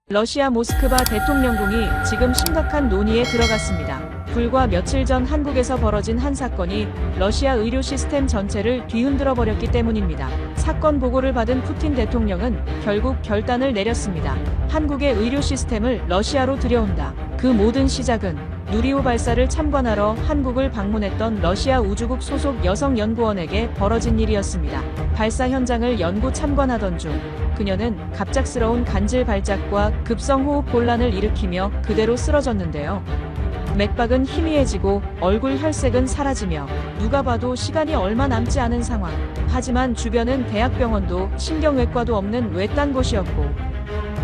러시아 모스크바 대통령궁이 지금 심각한 논의에 들어갔습니다. 불과 며칠 전 한국에서 벌어진 한 사건이 러시아 의료 시스템 전체를 뒤흔들어 버렸기 때문입니다. 사건 보고를 받은 푸틴 대통령은 결국 결단을 내렸습니다. 한국의 의료 시스템을 러시아로 들여온다. 그 모든 시작은 누리호 발사를 참관하러 한국을 방문했던 러시아 우주국 소속 여성 연구원에게 벌어진 일이었습니다. 발사 현장을 연구 참관하던 중 그녀는 갑작스러운 간질 발작과 급성 호흡 곤란을 일으키며 그대로 쓰러졌는데요. 맥박은 희미해지고 얼굴 혈색은 사라지며 누가 봐도 시간이 얼마 남지 않은 상황. 하지만 주변은 대학병원도 신경외과도 없는 외딴 곳이었고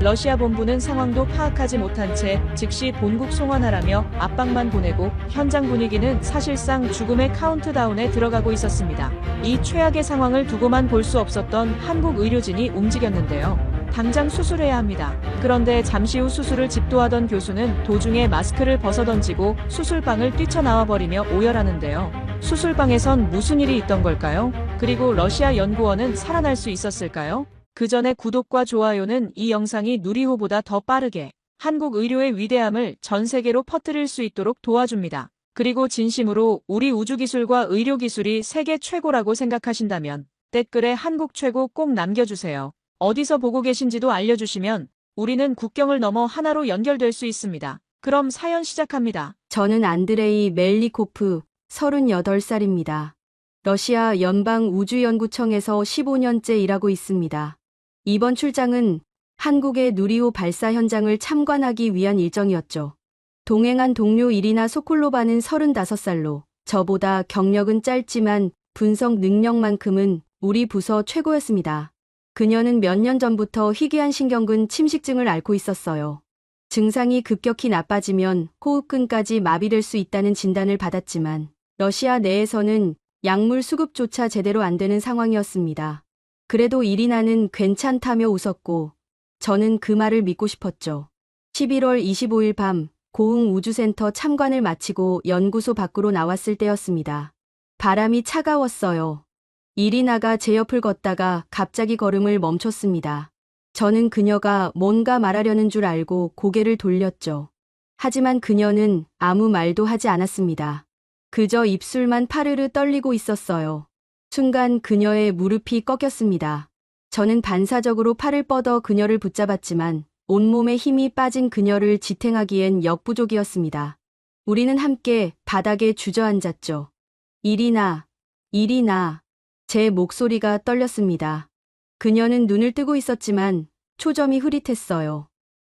러시아 본부는 상황도 파악하지 못한 채 즉시 본국 송환하라며 압박만 보내고 현장 분위기는 사실상 죽음의 카운트다운에 들어가고 있었습니다. 이 최악의 상황을 두고만 볼 수 없었던 한국 의료진이 움직였는데요. 당장 수술해야 합니다. 그런데 잠시 후 수술을 집도하던 교수는 도중에 마스크를 벗어던지고 수술방을 뛰쳐나와 버리며 오열하는데요. 수술방에선 무슨 일이 있던 걸까요? 그리고 러시아 연구원은 살아날 수 있었을까요? 그 전에 구독과 좋아요는 이 영상이 누리호보다 더 빠르게 한국 의료의 위대함을 전 세계로 퍼뜨릴 수 있도록 도와줍니다. 그리고 진심으로 우리 우주기술과 의료기술이 세계 최고라고 생각하신다면 댓글에 한국 최고 꼭 남겨주세요. 어디서 보고 계신지도 알려주시면 우리는 국경을 넘어 하나로 연결될 수 있습니다. 그럼 사연 시작합니다. 저는 안드레이 멜리코프, 38살입니다. 러시아 연방우주연구청에서 15년째 일하고 있습니다. 이번 출장은 한국의 누리호 발사 현장을 참관하기 위한 일정이었죠. 동행한 동료 이리나 소콜로바는 35살로 저보다 경력은 짧지만 분석 능력만큼은 우리 부서 최고였습니다. 그녀는 몇 년 전부터 희귀한 신경근 침식증을 앓고 있었어요. 증상이 급격히 나빠지면 호흡근까지 마비될 수 있다는 진단을 받았지만 러시아 내에서는 약물 수급조차 제대로 안 되는 상황이었습니다. 그래도 이리나는 괜찮다며 웃었고 저는 그 말을 믿고 싶었죠. 11월 25일 밤 고흥 우주센터 참관을 마치고 연구소 밖으로 나왔을 때였습니다. 바람이 차가웠어요. 이리나가 제 옆을 걷다가 갑자기 걸음을 멈췄습니다. 저는 그녀가 뭔가 말하려는 줄 알고 고개를 돌렸죠. 하지만 그녀는 아무 말도 하지 않았습니다. 그저 입술만 파르르 떨리고 있었어요. 순간 그녀의 무릎이 꺾였습니다. 저는 반사적으로 팔을 뻗어 그녀를 붙잡았지만 온몸에 힘이 빠진 그녀를 지탱하기엔 역부족이었습니다. 우리는 함께 바닥에 주저앉았죠. 이리나, 이리나. 제 목소리가 떨렸습니다. 그녀는 눈을 뜨고 있었지만 초점이 흐릿했어요.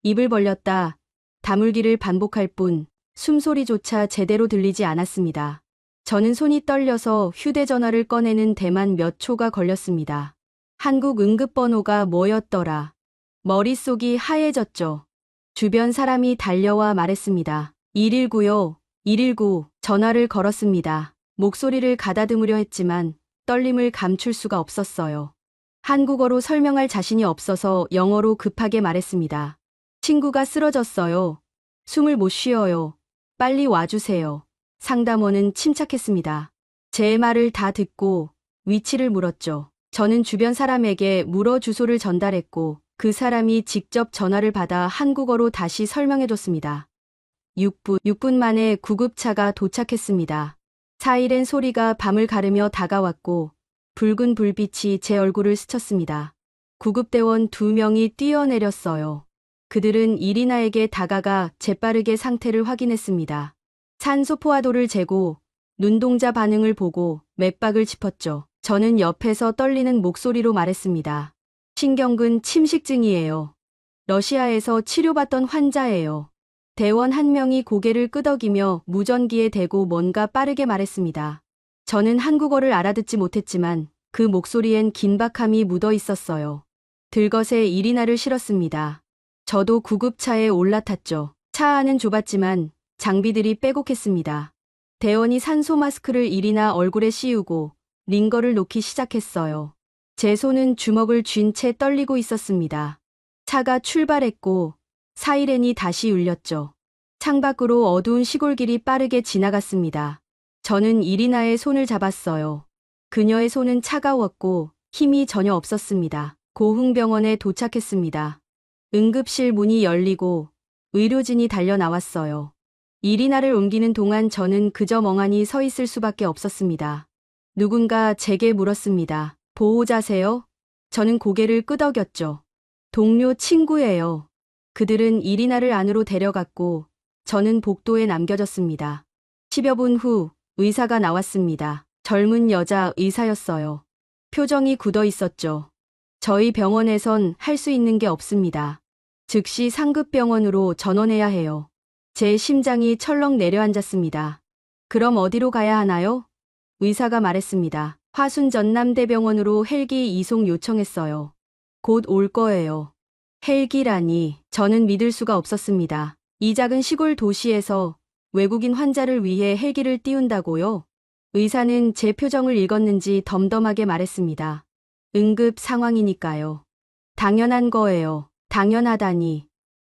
입을 벌렸다 다물기를 반복할 뿐 숨소리조차 제대로 들리지 않았습니다. 저는 손이 떨려서 휴대전화를 꺼내는 데만 몇 초가 걸렸습니다. 한국 응급번호가 뭐였더라. 머릿속이 하얘졌죠. 주변 사람이 달려와 말했습니다. 119요. 119. 전화를 걸었습니다. 목소리를 가다듬으려 했지만 떨림을 감출 수가 없었어요. 한국어로 설명할 자신이 없어서 영어로 급하게 말했습니다. 친구가 쓰러졌어요. 숨을 못 쉬어요. 빨리 와주세요. 상담원은 침착했습니다. 제 말을 다 듣고 위치를 물었죠. 저는 주변 사람에게 물어 주소를 전달했고 그 사람이 직접 전화를 받아 한국어로 다시 설명해줬습니다. 6분 만에 구급차가 도착했습니다. 사이렌 소리가 밤을 가르며 다가왔고 붉은 불빛이 제 얼굴을 스쳤습니다. 구급대원 2명이 뛰어내렸어요. 그들은 이리나에게 다가가 재빠르게 상태를 확인했습니다. 산소 포화도를 재고 눈동자 반응을 보고 맥박을 짚었죠. 저는 옆에서 떨리는 목소리로 말했습니다. 신경근 침식증이에요. 러시아에서 치료받던 환자예요. 대원 한 명이 고개를 끄덕이며 무전기에 대고 뭔가 빠르게 말했습니다. 저는 한국어를 알아듣지 못했지만 그 목소리엔 긴박함이 묻어 있었어요. 들것에 이리나를 실었습니다. 저도 구급차에 올라탔죠. 차 안은 좁았지만 장비들이 빼곡했습니다. 대원이 산소 마스크를 이리나 얼굴에 씌우고 링거를 놓기 시작했어요. 제 손은 주먹을 쥔 채 떨리고 있었습니다. 차가 출발했고 사이렌이 다시 울렸죠. 창밖으로 어두운 시골길이 빠르게 지나갔습니다. 저는 이리나의 손을 잡았어요. 그녀의 손은 차가웠고 힘이 전혀 없었습니다. 고흥병원에 도착했습니다. 응급실 문이 열리고 의료진이 달려 나왔어요. 이리나를 옮기는 동안 저는 그저 멍하니 서 있을 수밖에 없었습니다. 누군가 제게 물었습니다. 보호자세요? 저는 고개를 끄덕였죠. 동료 친구예요. 그들은 이리나를 안으로 데려갔고 저는 복도에 남겨졌습니다. 10여 분 후 의사가 나왔습니다. 젊은 여자 의사였어요. 표정이 굳어 있었죠. 저희 병원에선 할 수 있는 게 없습니다. 즉시 상급병원으로 전원해야 해요. 제 심장이 철렁 내려앉았습니다. 그럼 어디로 가야 하나요? 의사가 말했습니다. 화순 전남대병원으로 헬기 이송 요청했어요. 곧 올 거예요. 헬기라니 저는 믿을 수가 없었습니다. 이 작은 시골 도시에서 외국인 환자를 위해 헬기를 띄운다고요? 의사는 제 표정을 읽었는지 덤덤하게 말했습니다. 응급 상황이니까요. 당연한 거예요. 당연하다니.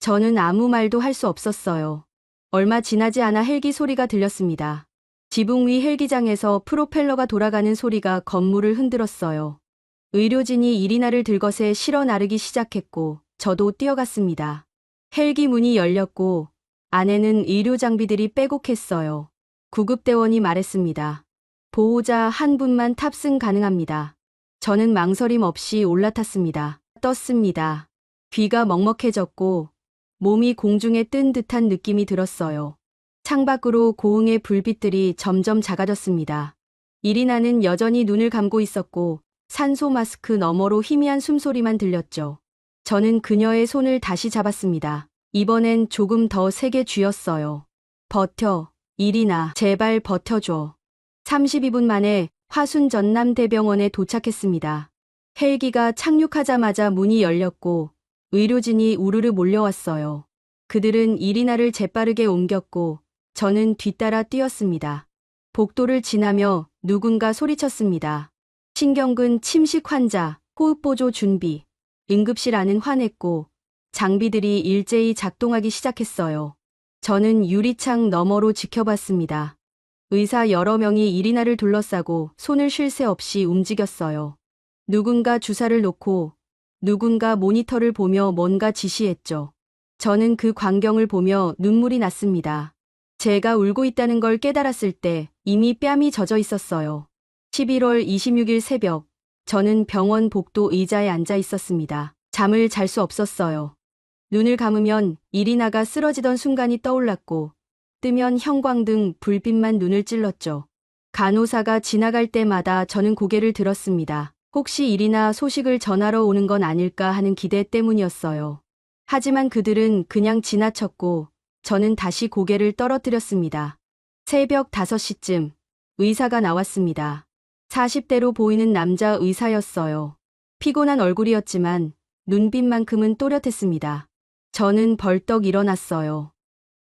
저는 아무 말도 할 수 없었어요. 얼마 지나지 않아 헬기 소리가 들렸습니다. 지붕 위 헬기장에서 프로펠러가 돌아가는 소리가 건물을 흔들었어요. 의료진이 이리나를 들것에 실어 나르기 시작했고 저도 뛰어갔습니다. 헬기 문이 열렸고 안에는 의료 장비들이 빼곡했어요. 구급대원이 말했습니다. 보호자 한 분만 탑승 가능합니다. 저는 망설임 없이 올라탔습니다. 떴습니다. 귀가 먹먹해졌고 몸이 공중에 뜬 듯한 느낌이 들었어요. 창밖으로 고흥의 불빛들이 점점 작아졌습니다. 이리나는 여전히 눈을 감고 있었고 산소 마스크 너머로 희미한 숨소리만 들렸죠. 저는 그녀의 손을 다시 잡았습니다. 이번엔 조금 더 세게 쥐었어요. 버텨, 이리나, 제발 버텨줘. 32분 만에 화순 전남대병원에 도착했습니다. 헬기가 착륙하자마자 문이 열렸고 의료진이 우르르 몰려왔어요. 그들은 이리나를 재빠르게 옮겼고 저는 뒤따라 뛰었습니다. 복도를 지나며 누군가 소리쳤습니다. 신경근 침식 환자, 호흡보조 준비. 응급실 안은 환했고 장비들이 일제히 작동하기 시작했어요. 저는 유리창 너머로 지켜봤습니다. 의사 여러 명이 이리나를 둘러싸고 손을 쉴 새 없이 움직였어요. 누군가 주사를 놓고 누군가 모니터를 보며 뭔가 지시했죠. 저는 그 광경을 보며 눈물이 났습니다. 제가 울고 있다는 걸 깨달았을 때 이미 뺨이 젖어 있었어요. 11월 26일 새벽, 저는 병원 복도 의자에 앉아 있었습니다. 잠을 잘 수 없었어요. 눈을 감으면 이리나가 쓰러지던 순간이 떠올랐고 뜨면 형광등 불빛만 눈을 찔렀죠. 간호사가 지나갈 때마다 저는 고개를 들었습니다. 혹시 이리나 소식을 전하러 오는 건 아닐까 하는 기대 때문이었어요. 하지만 그들은 그냥 지나쳤고 저는 다시 고개를 떨어뜨렸습니다. 새벽 5시쯤 의사가 나왔습니다. 40대로 보이는 남자 의사였어요. 피곤한 얼굴이었지만 눈빛만큼은 또렷했습니다. 저는 벌떡 일어났어요.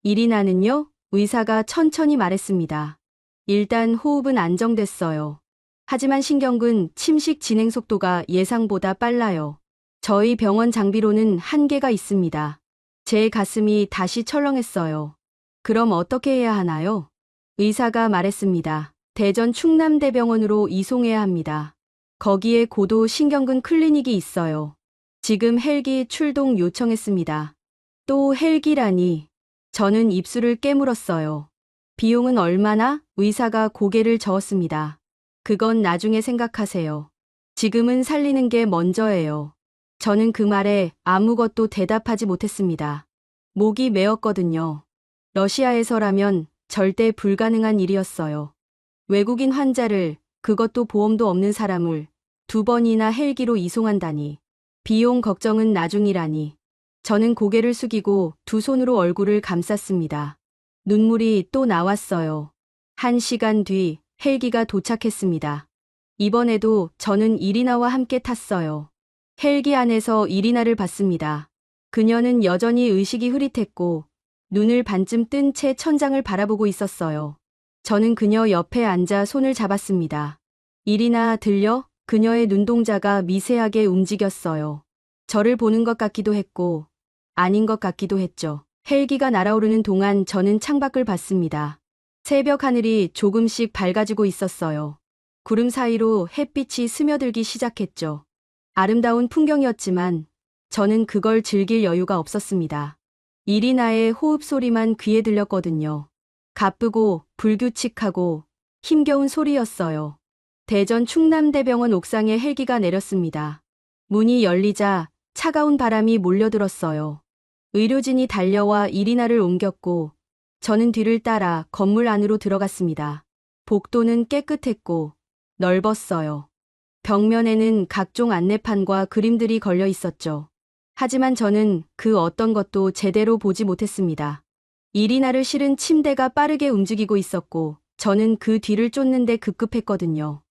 이리나는요? 의사가 천천히 말했습니다. 일단 호흡은 안정됐어요. 하지만 신경근 침식 진행 속도가 예상보다 빨라요. 저희 병원 장비로는 한계가 있습니다. 제 가슴이 다시 철렁했어요. 그럼 어떻게 해야 하나요? 의사가 말했습니다. 대전 충남대병원으로 이송해야 합니다. 거기에 고도 신경근 클리닉이 있어요. 지금 헬기 출동 요청했습니다. 또 헬기라니. 저는 입술을 깨물었어요. 비용은 얼마나? 의사가 고개를 저었습니다. 그건 나중에 생각하세요. 지금은 살리는 게 먼저예요. 저는 그 말에 아무것도 대답하지 못했습니다. 목이 메었거든요. 러시아에서라면 절대 불가능한 일이었어요. 외국인 환자를, 그것도 보험도 없는 사람을 2번이나 헬기로 이송한다니. 비용 걱정은 나중이라니. 저는 고개를 숙이고 두 손으로 얼굴을 감쌌습니다. 눈물이 또 나왔어요. 1시간 뒤 헬기가 도착했습니다. 이번에도 저는 이리나와 함께 탔어요. 헬기 안에서 이리나를 봤습니다. 그녀는 여전히 의식이 흐릿했고 눈을 반쯤 뜬 채 천장을 바라보고 있었어요. 저는 그녀 옆에 앉아 손을 잡았습니다. 이리나 들려? 그녀의 눈동자가 미세하게 움직였어요. 저를 보는 것 같기도 했고 아닌 것 같기도 했죠. 헬기가 날아오르는 동안 저는 창밖을 봤습니다. 새벽 하늘이 조금씩 밝아지고 있었어요. 구름 사이로 햇빛이 스며들기 시작했죠. 아름다운 풍경이었지만 저는 그걸 즐길 여유가 없었습니다. 이리나의 호흡 소리만 귀에 들렸거든요. 가쁘고 불규칙하고 힘겨운 소리였어요. 대전 충남대병원 옥상에 헬기가 내렸습니다. 문이 열리자 차가운 바람이 몰려들었어요. 의료진이 달려와 이리나를 옮겼고 저는 뒤를 따라 건물 안으로 들어갔습니다. 복도는 깨끗했고 넓었어요. 벽면에는 각종 안내판과 그림들이 걸려 있었죠. 하지만 저는 그 어떤 것도 제대로 보지 못했습니다. 이리나를 실은 침대가 빠르게 움직이고 있었고 저는 그 뒤를 쫓는데 급급했거든요.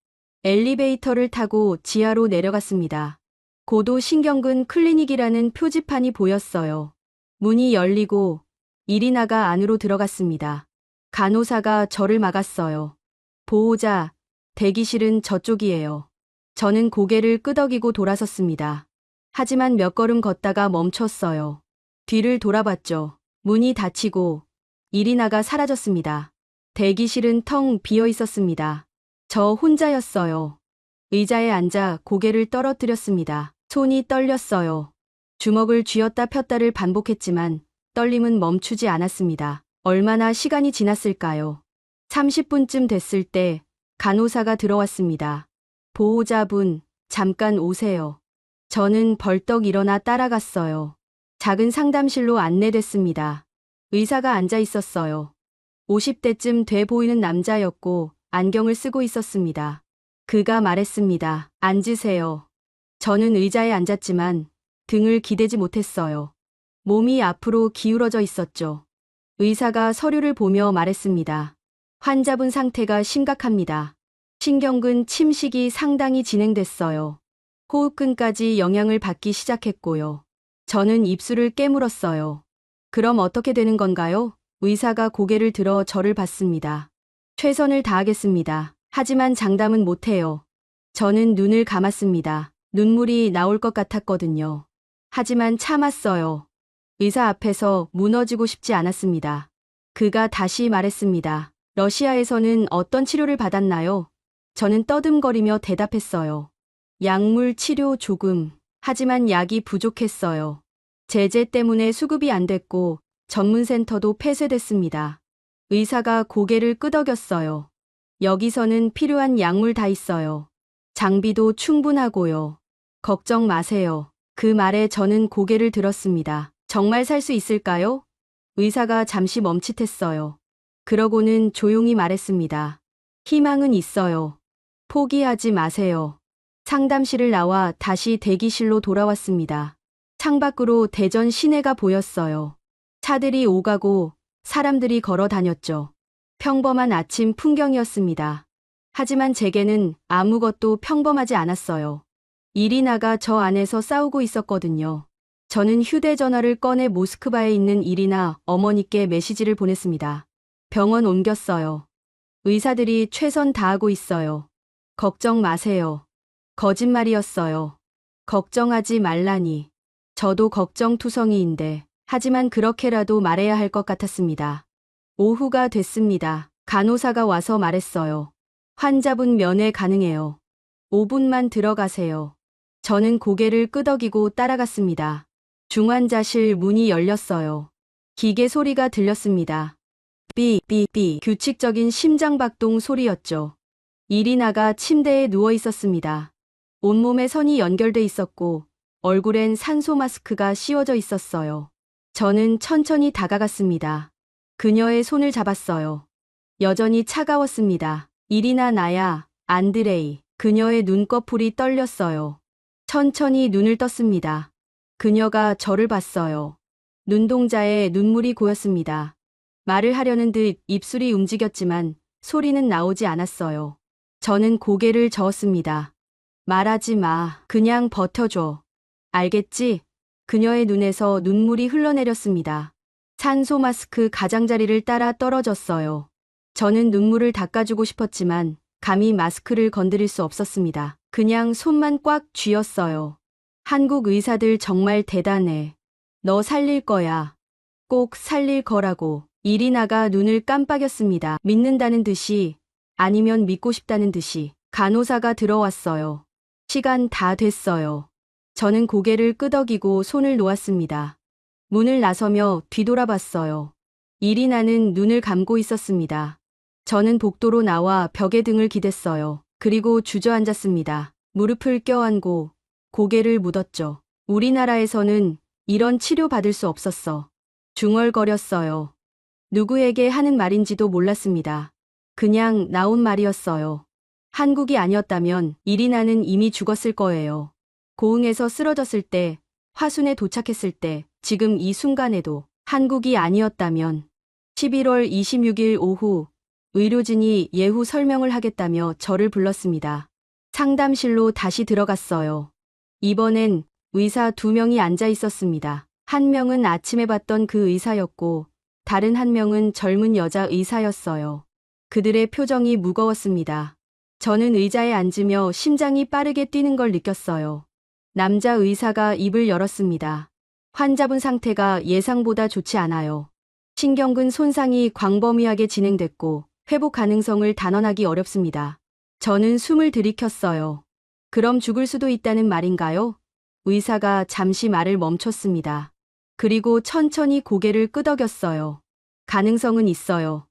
엘리베이터를 타고 지하로 내려갔습니다. 고도신경근 클리닉이라는 표지판이 보였어요. 문이 열리고 이리나가 안으로 들어갔습니다. 간호사가 저를 막았어요. 보호자, 대기실은 저쪽이에요. 저는 고개를 끄덕이고 돌아섰습니다. 하지만 몇 걸음 걷다가 멈췄어요. 뒤를 돌아봤죠. 문이 닫히고 이리나가 사라졌습니다. 대기실은 텅 비어 있었습니다. 저 혼자였어요. 의자에 앉아 고개를 떨어뜨렸습니다. 손이 떨렸어요. 주먹을 쥐었다 폈다를 반복했지만 떨림은 멈추지 않았습니다. 얼마나 시간이 지났을까요? 30분쯤 됐을 때 간호사가 들어왔습니다. 보호자분, 잠깐 오세요. 저는 벌떡 일어나 따라갔어요. 작은 상담실로 안내됐습니다. 의사가 앉아 있었어요. 50대쯤 돼 보이는 남자였고 안경을 쓰고 있었습니다. 그가 말했습니다. 앉으세요. 저는 의자에 앉았지만 등을 기대지 못했어요. 몸이 앞으로 기울어져 있었죠. 의사가 서류를 보며 말했습니다. 환자분 상태가 심각합니다. 신경근 침식이 상당히 진행됐어요. 호흡근까지 영향을 받기 시작했고요. 저는 입술을 깨물었어요. 그럼 어떻게 되는 건가요? 의사가 고개를 들어 저를 봤습니다. 최선을 다하겠습니다. 하지만 장담은 못해요. 저는 눈을 감았습니다. 눈물이 나올 것 같았거든요. 하지만 참았어요. 의사 앞에서 무너지고 싶지 않았습니다. 그가 다시 말했습니다. 러시아에서는 어떤 치료를 받았나요? 저는 떠듬거리며 대답했어요. 약물 치료 조금. 하지만 약이 부족했어요. 제재 때문에 수급이 안 됐고 전문센터도 폐쇄됐습니다. 의사가 고개를 끄덕였어요. 여기서는 필요한 약물 다 있어요. 장비도 충분하고요. 걱정 마세요. 그 말에 저는 고개를 들었습니다. 정말 살 수 있을까요? 의사가 잠시 멈칫했어요. 그러고는 조용히 말했습니다. 희망은 있어요. 포기하지 마세요. 상담실을 나와 다시 대기실로 돌아왔습니다. 창밖으로 대전 시내가 보였어요. 차들이 오가고 사람들이 걸어 다녔죠. 평범한 아침 풍경이었습니다. 하지만 제게는 아무것도 평범하지 않았어요. 이리나가 저 안에서 싸우고 있었거든요. 저는 휴대전화를 꺼내 모스크바에 있는 이리나 어머니께 메시지를 보냈습니다. 병원 옮겼어요. 의사들이 최선 다하고 있어요. 걱정 마세요. 거짓말이었어요. 걱정하지 말라니. 저도 걱정투성이인데, 하지만 그렇게라도 말해야 할 것 같았습니다. 오후가 됐습니다. 간호사가 와서 말했어요. 환자분 면회 가능해요. 5분만 들어가세요. 저는 고개를 끄덕이고 따라갔습니다. 중환자실 문이 열렸어요. 기계 소리가 들렸습니다. 삐삐삐 규칙적인 심장박동 소리였죠. 이리나가 침대에 누워 있었습니다. 온몸에 선이 연결돼 있었고 얼굴엔 산소 마스크가 씌워져 있었어요. 저는 천천히 다가갔습니다. 그녀의 손을 잡았어요. 여전히 차가웠습니다. 이리나 나야, 안드레이. 그녀의 눈꺼풀이 떨렸어요. 천천히 눈을 떴습니다. 그녀가 저를 봤어요. 눈동자에 눈물이 고였습니다. 말을 하려는 듯 입술이 움직였지만 소리는 나오지 않았어요. 저는 고개를 저었습니다. 말하지 마. 그냥 버텨줘. 알겠지? 그녀의 눈에서 눈물이 흘러내렸습니다. 산소 마스크 가장자리를 따라 떨어졌어요. 저는 눈물을 닦아주고 싶었지만 감히 마스크를 건드릴 수 없었습니다. 그냥 손만 꽉 쥐었어요. 한국 의사들 정말 대단해. 너 살릴 거야. 꼭 살릴 거라고. 이리나가 눈을 깜빡였습니다. 믿는다는 듯이, 아니면 믿고 싶다는 듯이. 간호사가 들어왔어요. 시간 다 됐어요. 저는 고개를 끄덕이고 손을 놓았습니다. 문을 나서며 뒤돌아봤어요. 이리나는 눈을 감고 있었습니다. 저는 복도로 나와 벽에 등을 기댔어요. 그리고 주저앉았습니다. 무릎을 껴안고 고개를 묻었죠. 우리나라에서는 이런 치료 받을 수 없었어. 중얼거렸어요. 누구에게 하는 말인지도 몰랐습니다. 그냥 나온 말이었어요. 한국이 아니었다면 이리나는 이미 죽었을 거예요. 고흥에서 쓰러졌을 때, 화순에 도착했을 때, 지금 이 순간에도 한국이 아니었다면 11월 26일 오후 의료진이 예후 설명을 하겠다며 저를 불렀습니다. 상담실로 다시 들어갔어요. 이번엔 의사 2명이 앉아 있었습니다. 한 명은 아침에 봤던 그 의사였고 다른 한 명은 젊은 여자 의사였어요. 그들의 표정이 무거웠습니다. 저는 의자에 앉으며 심장이 빠르게 뛰는 걸 느꼈어요. 남자 의사가 입을 열었습니다. 환자분 상태가 예상보다 좋지 않아요. 신경근 손상이 광범위하게 진행됐고 회복 가능성을 단언하기 어렵습니다. 저는 숨을 들이켰어요. 그럼 죽을 수도 있다는 말인가요? 의사가 잠시 말을 멈췄습니다. 그리고 천천히 고개를 끄덕였어요. 가능성은 있어요.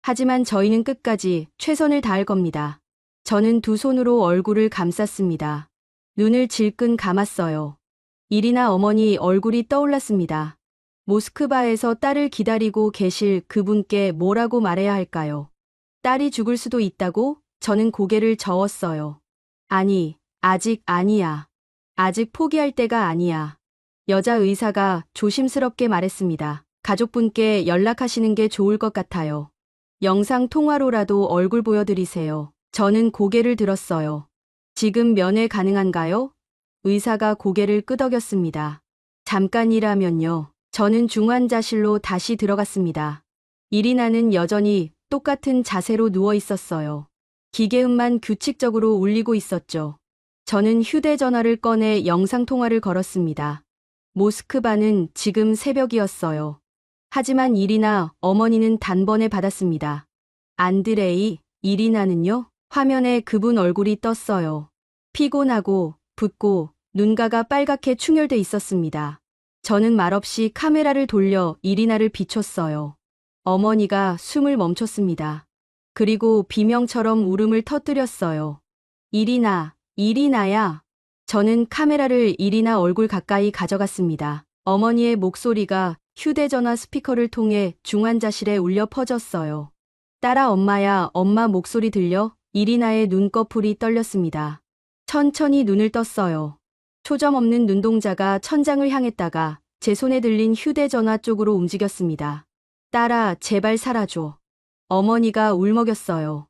하지만 저희는 끝까지 최선을 다할 겁니다. 저는 두 손으로 얼굴을 감쌌습니다. 눈을 질끈 감았어요. 이리나 어머니 얼굴이 떠올랐습니다. 모스크바에서 딸을 기다리고 계실 그분께 뭐라고 말해야 할까요? 딸이 죽을 수도 있다고? 저는 고개를 저었어요. 아니, 아직 아니야. 아직 포기할 때가 아니야. 여자 의사가 조심스럽게 말했습니다. 가족분께 연락하시는 게 좋을 것 같아요. 영상 통화로라도 얼굴 보여드리세요. 저는 고개를 들었어요. 지금 면회 가능한가요? 의사가 고개를 끄덕였습니다. 잠깐이라면요. 저는 중환자실로 다시 들어갔습니다. 이리나는 여전히 똑같은 자세로 누워 있었어요. 기계음만 규칙적으로 울리고 있었죠. 저는 휴대전화를 꺼내 영상통화를 걸었습니다. 모스크바는 지금 새벽이었어요. 하지만 이리나 어머니는 단번에 받았습니다. 안드레이, 이리나는요? 화면에 그분 얼굴이 떴어요. 피곤하고 붓고 눈가가 빨갛게 충혈돼 있었습니다. 저는 말없이 카메라를 돌려 이리나를 비췄어요. 어머니가 숨을 멈췄습니다. 그리고 비명처럼 울음을 터뜨렸어요. 이리나, 이리나야. 저는 카메라를 이리나 얼굴 가까이 가져갔습니다. 어머니의 목소리가 휴대전화 스피커를 통해 중환자실에 울려 퍼졌어요. 딸아 엄마야, 엄마 목소리 들려? 이리나의 눈꺼풀이 떨렸습니다. 천천히 눈을 떴어요. 초점 없는 눈동자가 천장을 향했다가 제 손에 들린 휴대전화 쪽으로 움직였습니다. 딸아, 제발 살아줘. 어머니가 울먹였어요.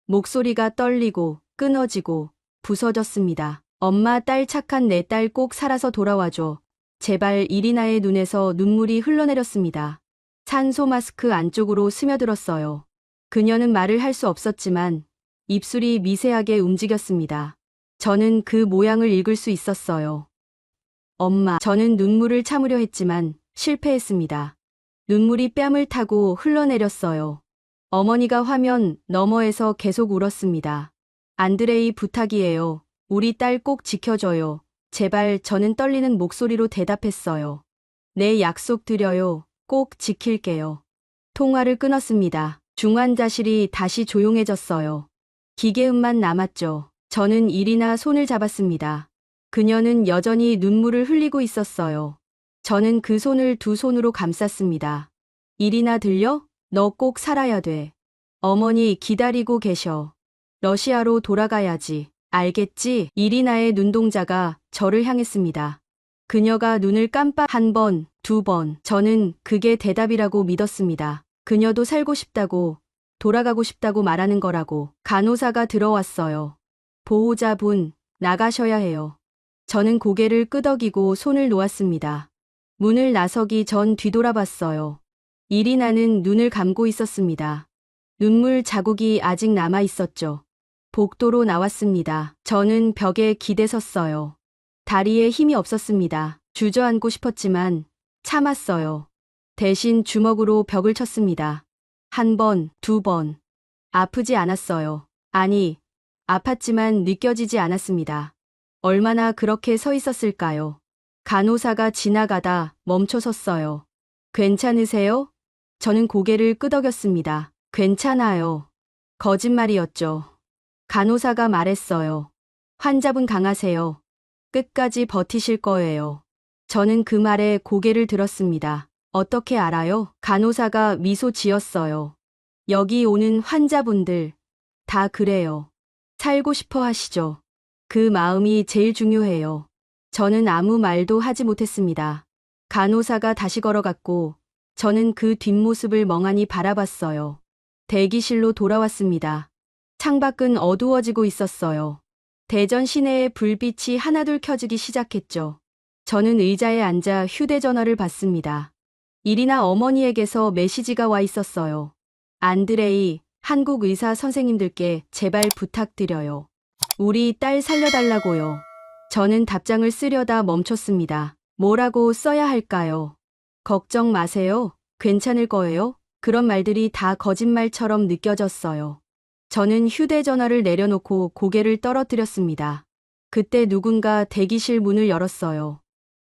목소리가 떨리고 끊어지고 부서졌습니다. 엄마, 딸 착한 내 딸 꼭 살아서 돌아와줘. 제발. 이리나의 눈에서 눈물이 흘러내렸습니다. 산소 마스크 안쪽으로 스며들었어요. 그녀는 말을 할 수 없었지만 입술이 미세하게 움직였습니다. 저는 그 모양을 읽을 수 있었어요. 엄마. 저는 눈물을 참으려 했지만 실패했습니다. 눈물이 뺨을 타고 흘러내렸어요. 어머니가 화면 너머에서 계속 울었습니다. 안드레이, 부탁이에요. 우리 딸 꼭 지켜줘요. 제발. 저는 떨리는 목소리로 대답했어요. 내 약속 드려요. 꼭 지킬게요. 통화를 끊었습니다. 중환자실이 다시 조용해졌어요. 기계음만 남았죠. 저는 이리나 손을 잡았습니다. 그녀는 여전히 눈물을 흘리고 있었어요. 저는 그 손을 두 손으로 감쌌습니다. 이리나 들려? 너 꼭 살아야 돼. 어머니 기다리고 계셔. 러시아로 돌아가야지. 알겠지? 이리나의 눈동자가 저를 향했습니다. 그녀가 눈을 깜빡 한 번, 두 번. 저는 그게 대답이라고 믿었습니다. 그녀도 살고 싶다고, 돌아가고 싶다고 말하는 거라고. 간호사가 들어왔어요. 보호자분, 나가셔야 해요. 저는 고개를 끄덕이고 손을 놓았습니다. 문을 나서기 전 뒤돌아봤어요. 이리나는 눈을 감고 있었습니다. 눈물 자국이 아직 남아 있었죠. 복도로 나왔습니다. 저는 벽에 기대섰어요. 다리에 힘이 없었습니다. 주저앉고 싶었지만 참았어요. 대신 주먹으로 벽을 쳤습니다. 한 번, 두 번. 아프지 않았어요. 아니, 아팠지만 느껴지지 않았습니다. 얼마나 그렇게 서 있었을까요? 간호사가 지나가다 멈춰 섰어요. 괜찮으세요? 저는 고개를 끄덕였습니다. 괜찮아요. 거짓말이었죠. 간호사가 말했어요. 환자분 강하세요. 끝까지 버티실 거예요. 저는 그 말에 고개를 들었습니다. 어떻게 알아요? 간호사가 미소 지었어요. 여기 오는 환자분들 다 그래요. 살고 싶어 하시죠. 그 마음이 제일 중요해요. 저는 아무 말도 하지 못했습니다. 간호사가 다시 걸어갔고 저는 그 뒷모습을 멍하니 바라봤어요. 대기실로 돌아왔습니다. 창밖은 어두워지고 있었어요. 대전 시내의 불빛이 하나둘 켜지기 시작했죠. 저는 의자에 앉아 휴대전화를 봤습니다. 이리나 어머니에게서 메시지가 와 있었어요. 안드레이, 한국 의사 선생님들께 제발 부탁드려요. 우리 딸 살려달라고요. 저는 답장을 쓰려다 멈췄습니다. 뭐라고 써야 할까요? 걱정 마세요. 괜찮을 거예요. 그런 말들이 다 거짓말처럼 느껴졌어요. 저는 휴대전화를 내려놓고 고개를 떨어뜨렸습니다. 그때 누군가 대기실 문을 열었어요.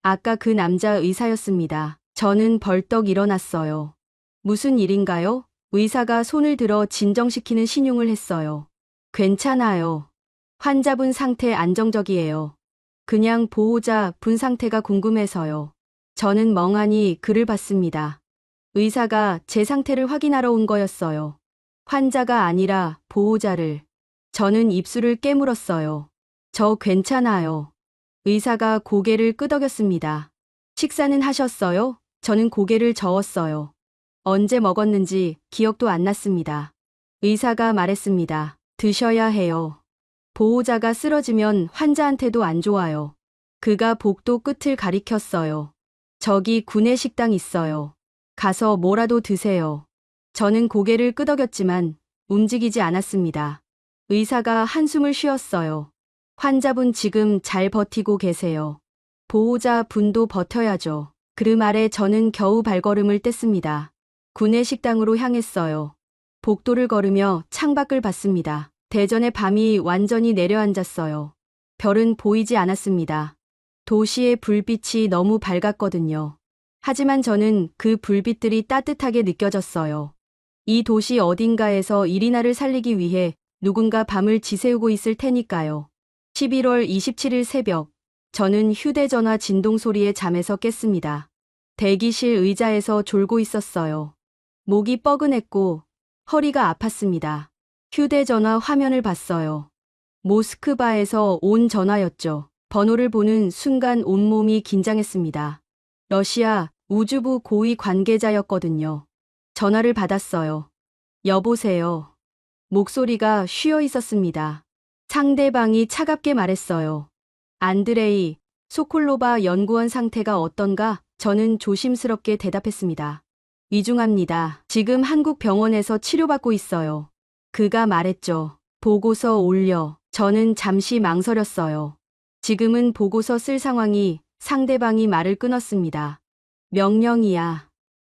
아까 그 남자 의사였습니다. 저는 벌떡 일어났어요. 무슨 일인가요? 의사가 손을 들어 진정시키는 신용을 했어요. 괜찮아요. 환자분 상태 안정적이에요. 그냥 보호자 분 상태가 궁금해서요. 저는 멍하니 그를 봤습니다. 의사가 제 상태를 확인하러 온 거였어요. 환자가 아니라 보호자를. 저는 입술을 깨물었어요. 저 괜찮아요. 의사가 고개를 끄덕였습니다. 식사는 하셨어요? 저는 고개를 저었어요. 언제 먹었는지 기억도 안 났습니다. 의사가 말했습니다. 드셔야 해요. 보호자가 쓰러지면 환자한테도 안 좋아요. 그가 복도 끝을 가리켰어요. 저기 구내식당 있어요. 가서 뭐라도 드세요. 저는 고개를 끄덕였지만 움직이지 않았습니다. 의사가 한숨을 쉬었어요. 환자분 지금 잘 버티고 계세요. 보호자 분도 버텨야죠. 그 말에 저는 겨우 발걸음을 뗐습니다. 구내식당으로 향했어요. 복도를 걸으며 창밖을 봤습니다. 대전의 밤이 완전히 내려앉았어요. 별은 보이지 않았습니다. 도시의 불빛이 너무 밝았거든요. 하지만 저는 그 불빛들이 따뜻하게 느껴졌어요. 이 도시 어딘가에서 이리나를 살리기 위해 누군가 밤을 지새우고 있을 테니까요. 11월 27일 새벽, 저는 휴대전화 진동 소리에 잠에서 깼습니다. 대기실 의자에서 졸고 있었어요. 목이 뻐근했고 허리가 아팠습니다. 휴대전화 화면을 봤어요. 모스크바에서 온 전화였죠. 번호를 보는 순간 온몸이 긴장했습니다. 러시아 우주부 고위 관계자였거든요. 전화를 받았어요. 여보세요. 목소리가 쉬어 있었습니다. 상대방이 차갑게 말했어요. 안드레이, 소콜로바 연구원 상태가 어떤가? 저는 조심스럽게 대답했습니다. 위중합니다. 지금 한국 병원에서 치료받고 있어요. 그가 말했죠. 보고서 올려. 저는 잠시 망설였어요. 지금은 보고서 쓸 상황이. 상대방이 말을 끊었습니다. 명령이야.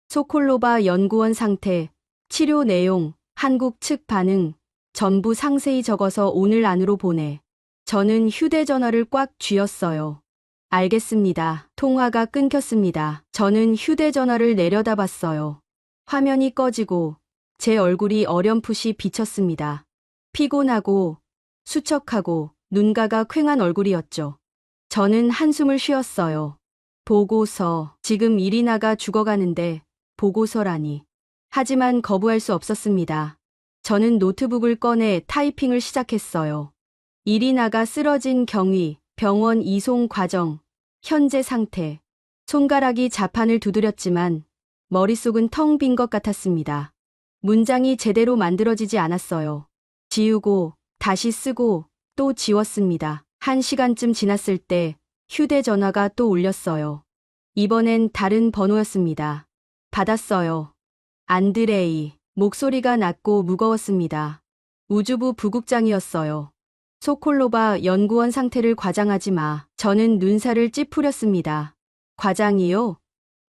소콜로바 연구원 상태, 치료 내용, 한국 측 반응, 전부 상세히 적어서 오늘 안으로 보내. 저는 휴대전화를 꽉 쥐었어요. 알겠습니다. 통화가 끊겼습니다. 저는 휴대전화를 내려다봤어요. 화면이 꺼지고 제 얼굴이 어렴풋이 비쳤습니다. 피곤하고 수척하고 눈가가 퀭한 얼굴이었죠. 저는 한숨을 쉬었어요. 보고서, 지금 이리나가 죽어가는데 보고서라니. 하지만 거부할 수 없었습니다. 저는 노트북을 꺼내 타이핑을 시작했어요. 이리나가 쓰러진 경위, 병원 이송 과정, 현재 상태. 손가락이 자판을 두드렸지만 머릿속은 텅 빈 것 같았습니다. 문장이 제대로 만들어지지 않았어요. 지우고 다시 쓰고 또 지웠습니다. 1시간쯤 지났을 때 휴대전화가 또 울렸어요. 이번엔 다른 번호였습니다. 받았어요. 안드레이. 목소리가 낮고 무거웠습니다. 우주부 부국장이었어요. 소콜로바 연구원 상태를 과장하지 마. 저는 눈살을 찌푸렸습니다. 과장이요?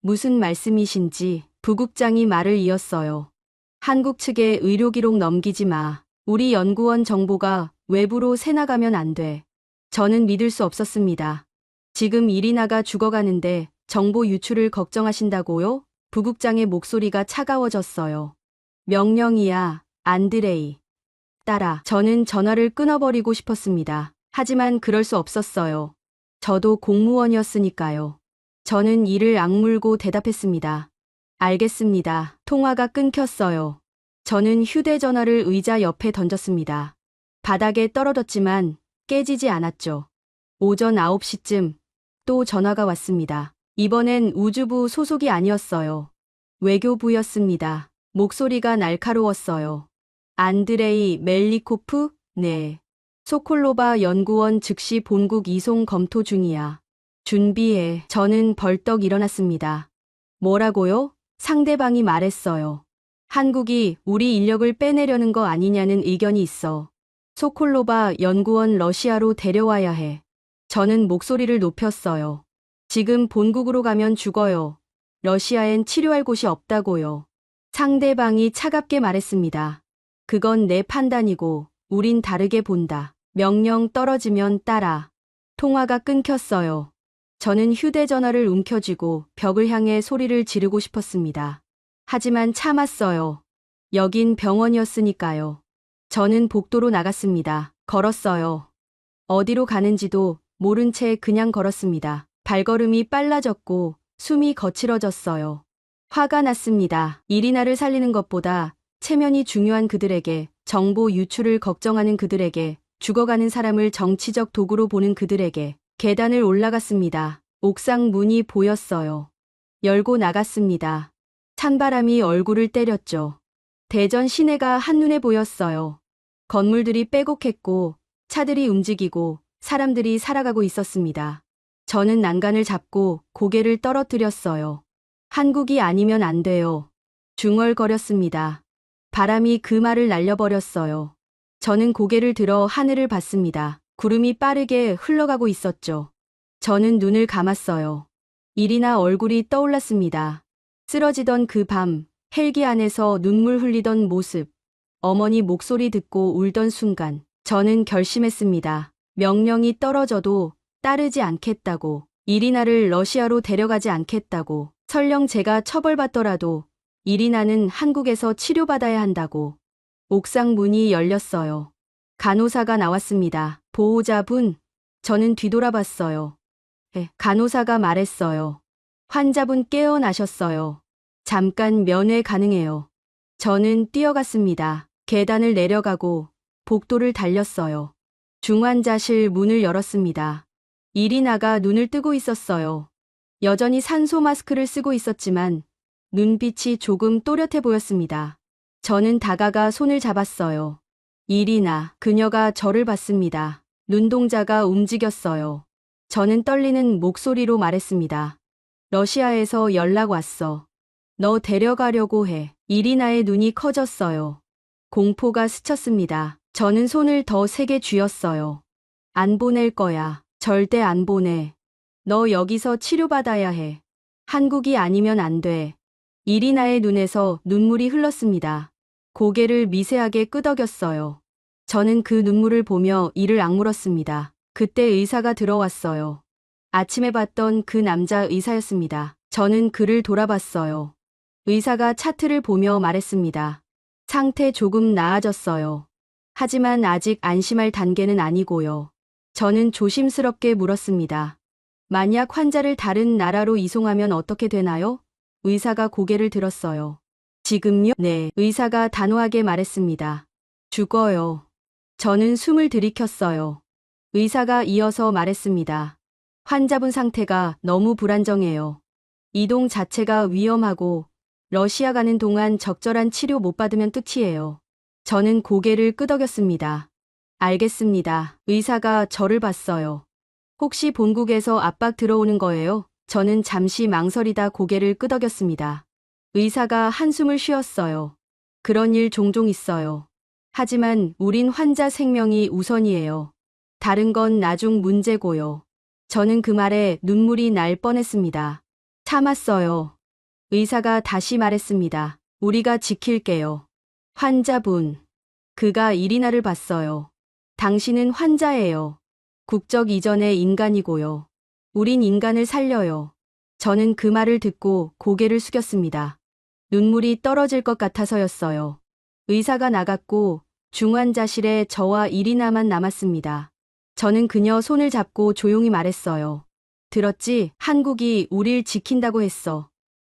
무슨 말씀이신지. 부국장이 말을 이었어요. 한국 측에 의료기록 넘기지 마. 우리 연구원 정보가 외부로 새나가면 안 돼. 저는 믿을 수 없었습니다. 지금 이리나가 죽어가는데 정보 유출을 걱정하신다고요? 부국장의 목소리가 차가워졌어요. 명령이야, 안드레이. 따라, 저는 전화를 끊어버리고 싶었습니다. 하지만 그럴 수 없었어요. 저도 공무원이었으니까요. 저는 이를 악물고 대답했습니다. 알겠습니다. 통화가 끊겼어요. 저는 휴대전화를 의자 옆에 던졌습니다. 바닥에 떨어졌지만 깨지지 않았죠. 오전 9시쯤 또 전화가 왔습니다. 이번엔 우주부 소속이 아니었어요. 외교부였습니다. 목소리가 날카로웠어요. 안드레이 멜리코프? 네. 소콜로바 연구원 즉시 본국 이송 검토 중이야. 준비해. 저는 벌떡 일어났습니다. 뭐라고요? 상대방이 말했어요. 한국이 우리 인력을 빼내려는 거 아니냐는 의견이 있어. 소콜로바 연구원 러시아로 데려와야 해. 저는 목소리를 높였어요. 지금 본국으로 가면 죽어요. 러시아엔 치료할 곳이 없다고요. 상대방이 차갑게 말했습니다. 그건 내 판단이고 우린 다르게 본다. 명령 떨어지면 따라. 통화가 끊겼어요. 저는 휴대전화를 움켜쥐고 벽을 향해 소리를 지르고 싶었습니다. 하지만 참았어요. 여긴 병원이었으니까요. 저는 복도로 나갔습니다. 걸었어요. 어디로 가는지도 모른 채 그냥 걸었습니다. 발걸음이 빨라졌고 숨이 거칠어졌어요. 화가 났습니다. 이리나를 살리는 것보다 체면이 중요한 그들에게, 정보 유출을 걱정하는 그들에게, 죽어가는 사람을 정치적 도구로 보는 그들에게. 계단을 올라갔습니다. 옥상 문이 보였어요. 열고 나갔습니다. 찬바람이 얼굴을 때렸죠. 대전 시내가 한눈에 보였어요. 건물들이 빼곡했고 차들이 움직이고 사람들이 살아가고 있었습니다. 저는 난간을 잡고 고개를 떨어뜨렸어요. 한국이 아니면 안 돼요. 중얼거렸습니다. 바람이 그 말을 날려버렸어요. 저는 고개를 들어 하늘을 봤습니다. 구름이 빠르게 흘러가고 있었죠. 저는 눈을 감았어요. 이리나 얼굴이 떠올랐습니다. 쓰러지던 그 밤, 헬기 안에서 눈물 흘리던 모습, 어머니 목소리 듣고 울던 순간, 저는 결심했습니다. 명령이 떨어져도 따르지 않겠다고, 이리나를 러시아로 데려가지 않겠다고, 설령 제가 처벌받더라도 이리나는 한국에서 치료받아야 한다고. 옥상 문이 열렸어요. 간호사가 나왔습니다. 보호자분, 저는 뒤돌아봤어요. 간호사가 말했어요. 환자분 깨어나셨어요. 잠깐 면회 가능해요. 저는 뛰어갔습니다. 계단을 내려가고 복도를 달렸어요. 중환자실 문을 열었습니다. 이리나가 눈을 뜨고 있었어요. 여전히 산소 마스크를 쓰고 있었지만 눈빛이 조금 또렷해 보였습니다. 저는 다가가 손을 잡았어요. 이리나, 그녀가 저를 봤습니다. 눈동자가 움직였어요. 저는 떨리는 목소리로 말했습니다. 러시아에서 연락 왔어. 너 데려가려고 해. 이리나의 눈이 커졌어요. 공포가 스쳤습니다. 저는 손을 더 세게 쥐었어요. 안 보낼 거야. 절대 안 보내. 너 여기서 치료받아야 해. 한국이 아니면 안 돼. 이리나의 눈에서 눈물이 흘렀습니다. 고개를 미세하게 끄덕였어요. 저는 그 눈물을 보며 이를 악물었습니다. 그때 의사가 들어왔어요. 아침에 봤던 그 남자 의사였습니다. 저는 그를 돌아봤어요. 의사가 차트를 보며 말했습니다. 상태 조금 나아졌어요. 하지만 아직 안심할 단계는 아니고요. 저는 조심스럽게 물었습니다. 만약 환자를 다른 나라로 이송하면 어떻게 되나요? 의사가 고개를 들었어요. 지금요? 네, 의사가 단호하게 말했습니다. 죽어요. 저는 숨을 들이켰어요. 의사가 이어서 말했습니다. 환자분 상태가 너무 불안정해요. 이동 자체가 위험하고 러시아 가는 동안 적절한 치료 못 받으면 끝이에요. 저는 고개를 끄덕였습니다. 알겠습니다. 의사가 저를 봤어요. 혹시 본국에서 압박 들어오는 거예요? 저는 잠시 망설이다 고개를 끄덕였습니다. 의사가 한숨을 쉬었어요. 그런 일 종종 있어요. 하지만 우린 환자 생명이 우선이에요. 다른 건 나중 문제고요. 저는 그 말에 눈물이 날 뻔했습니다. 참았어요. 의사가 다시 말했습니다. 우리가 지킬게요. 환자분. 그가 이리나를 봤어요. 당신은 환자예요. 국적 이전의 인간이고요. 우린 인간을 살려요. 저는 그 말을 듣고 고개를 숙였습니다. 눈물이 떨어질 것 같아서였어요. 의사가 나갔고 중환자실에 저와 이리나만 남았습니다. 저는 그녀 손을 잡고 조용히 말했어요. 들었지? 한국이 우릴 지킨다고 했어.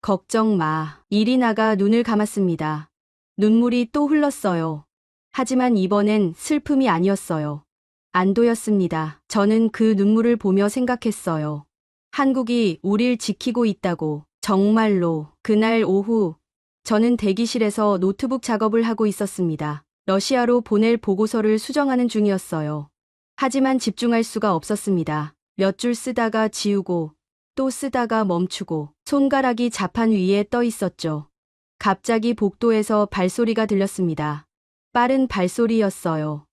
걱정 마. 이리나가 눈을 감았습니다. 눈물이 또 흘렀어요. 하지만 이번엔 슬픔이 아니었어요. 안도였습니다. 저는 그 눈물을 보며 생각했어요. 한국이 우릴 지키고 있다고. 정말로. 그날 오후 저는 대기실에서 노트북 작업을 하고 있었습니다. 러시아로 보낼 보고서를 수정하는 중이었어요. 하지만 집중할 수가 없었습니다. 몇 줄 쓰다가 지우고 또 쓰다가 멈추고 손가락이 자판 위에 떠 있었죠. 갑자기 복도에서 발소리가 들렸습니다. 빠른 발소리였어요.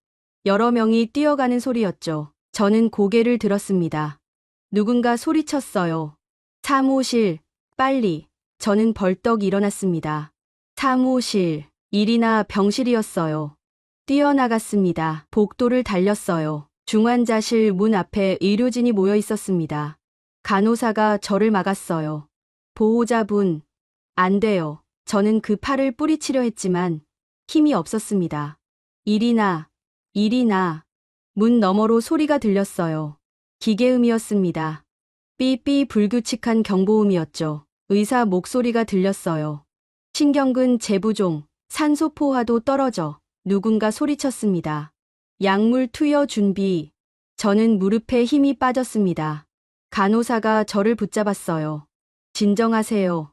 여러 명이 뛰어가는 소리였죠. 저는 고개를 들었습니다. 누군가 소리쳤어요. 사무실, 빨리. 저는 벌떡 일어났습니다. 사무실, 이리나 병실이었어요. 뛰어나갔습니다. 복도를 달렸어요. 중환자실 문 앞에 의료진이 모여 있었습니다. 간호사가 저를 막았어요. 보호자분, 안 돼요. 저는 그 팔을 뿌리치려 했지만 힘이 없었습니다. 이리나, 이리나. 문 너머로 소리가 들렸어요. 기계음이었습니다. 삐삐 불규칙한 경보음이었죠. 의사 목소리가 들렸어요. 신경근 재부종, 산소 포화도 떨어져. 누군가 소리쳤습니다. 약물 투여 준비. 저는 무릎에 힘이 빠졌습니다. 간호사가 저를 붙잡았어요. 진정하세요.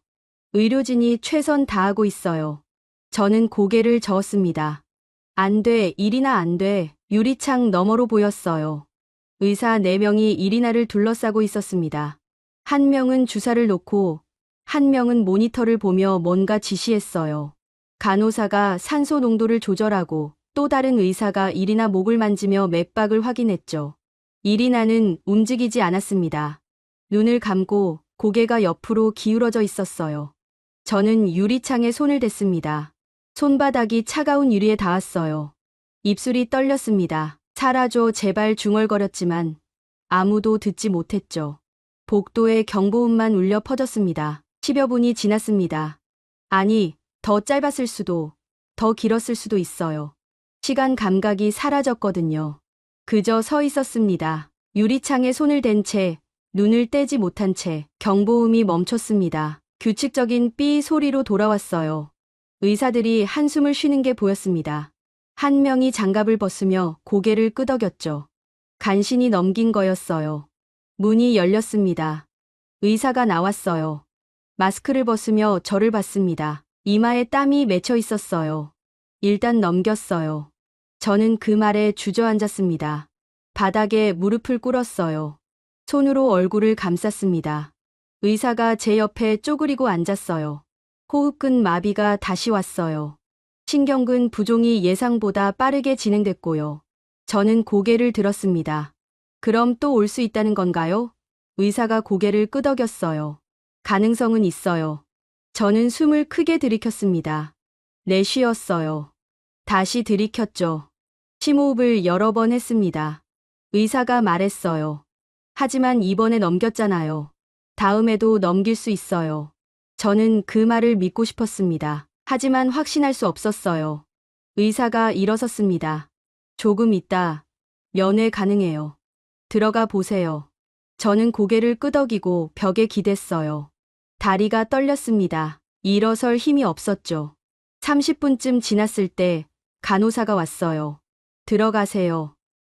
의료진이 최선 다하고 있어요. 저는 고개를 저었습니다. 안 돼, 이리나 안 돼. 유리창 너머로 보였어요. 의사 4명이 이리나를 둘러싸고 있었습니다. 한 명은 주사를 놓고 한 명은 모니터를 보며 뭔가 지시했어요. 간호사가 산소 농도를 조절하고 또 다른 의사가 이리나 목을 만지며 맥박을 확인했죠. 이리나는 움직이지 않았습니다. 눈을 감고 고개가 옆으로 기울어져 있었어요. 저는 유리창에 손을 댔습니다. 손바닥이 차가운 유리에 닿았어요. 입술이 떨렸습니다. 사라져 제발 중얼거렸지만 아무도 듣지 못했죠. 복도에 경보음만 울려 퍼졌습니다. 10여 분이 지났습니다. 아니, 더 짧았을 수도, 더 길었을 수도 있어요. 시간 감각이 사라졌거든요. 그저 서 있었습니다. 유리창에 손을 댄 채, 눈을 떼지 못한 채 경보음이 멈췄습니다. 규칙적인 삐 소리로 돌아왔어요. 의사들이 한숨을 쉬는 게 보였습니다. 한 명이 장갑을 벗으며 고개를 끄덕였죠. 간신히 넘긴 거였어요. 문이 열렸습니다. 의사가 나왔어요. 마스크를 벗으며 저를 봤습니다. 이마에 땀이 맺혀 있었어요. 일단 넘겼어요. 저는 그 말에 주저앉았습니다. 바닥에 무릎을 꿇었어요. 손으로 얼굴을 감쌌습니다. 의사가 제 옆에 쪼그리고 앉았어요. 호흡근 마비가 다시 왔어요. 신경근 부종이 예상보다 빠르게 진행됐고요. 저는 고개를 들었습니다. 그럼 또 올 수 있다는 건가요? 의사가 고개를 끄덕였어요. 가능성은 있어요. 저는 숨을 크게 들이켰습니다. 내쉬었어요. 다시 들이켰죠. 심호흡을 여러 번 했습니다. 의사가 말했어요. 하지만 이번에 넘겼잖아요. 다음에도 넘길 수 있어요. 저는 그 말을 믿고 싶었습니다. 하지만 확신할 수 없었어요. 의사가 일어섰습니다. 조금 있다. 면회 가능해요. 들어가 보세요. 저는 고개를 끄덕이고 벽에 기댔어요. 다리가 떨렸습니다. 일어설 힘이 없었죠. 30분쯤 지났을 때 간호사가 왔어요. 들어가세요.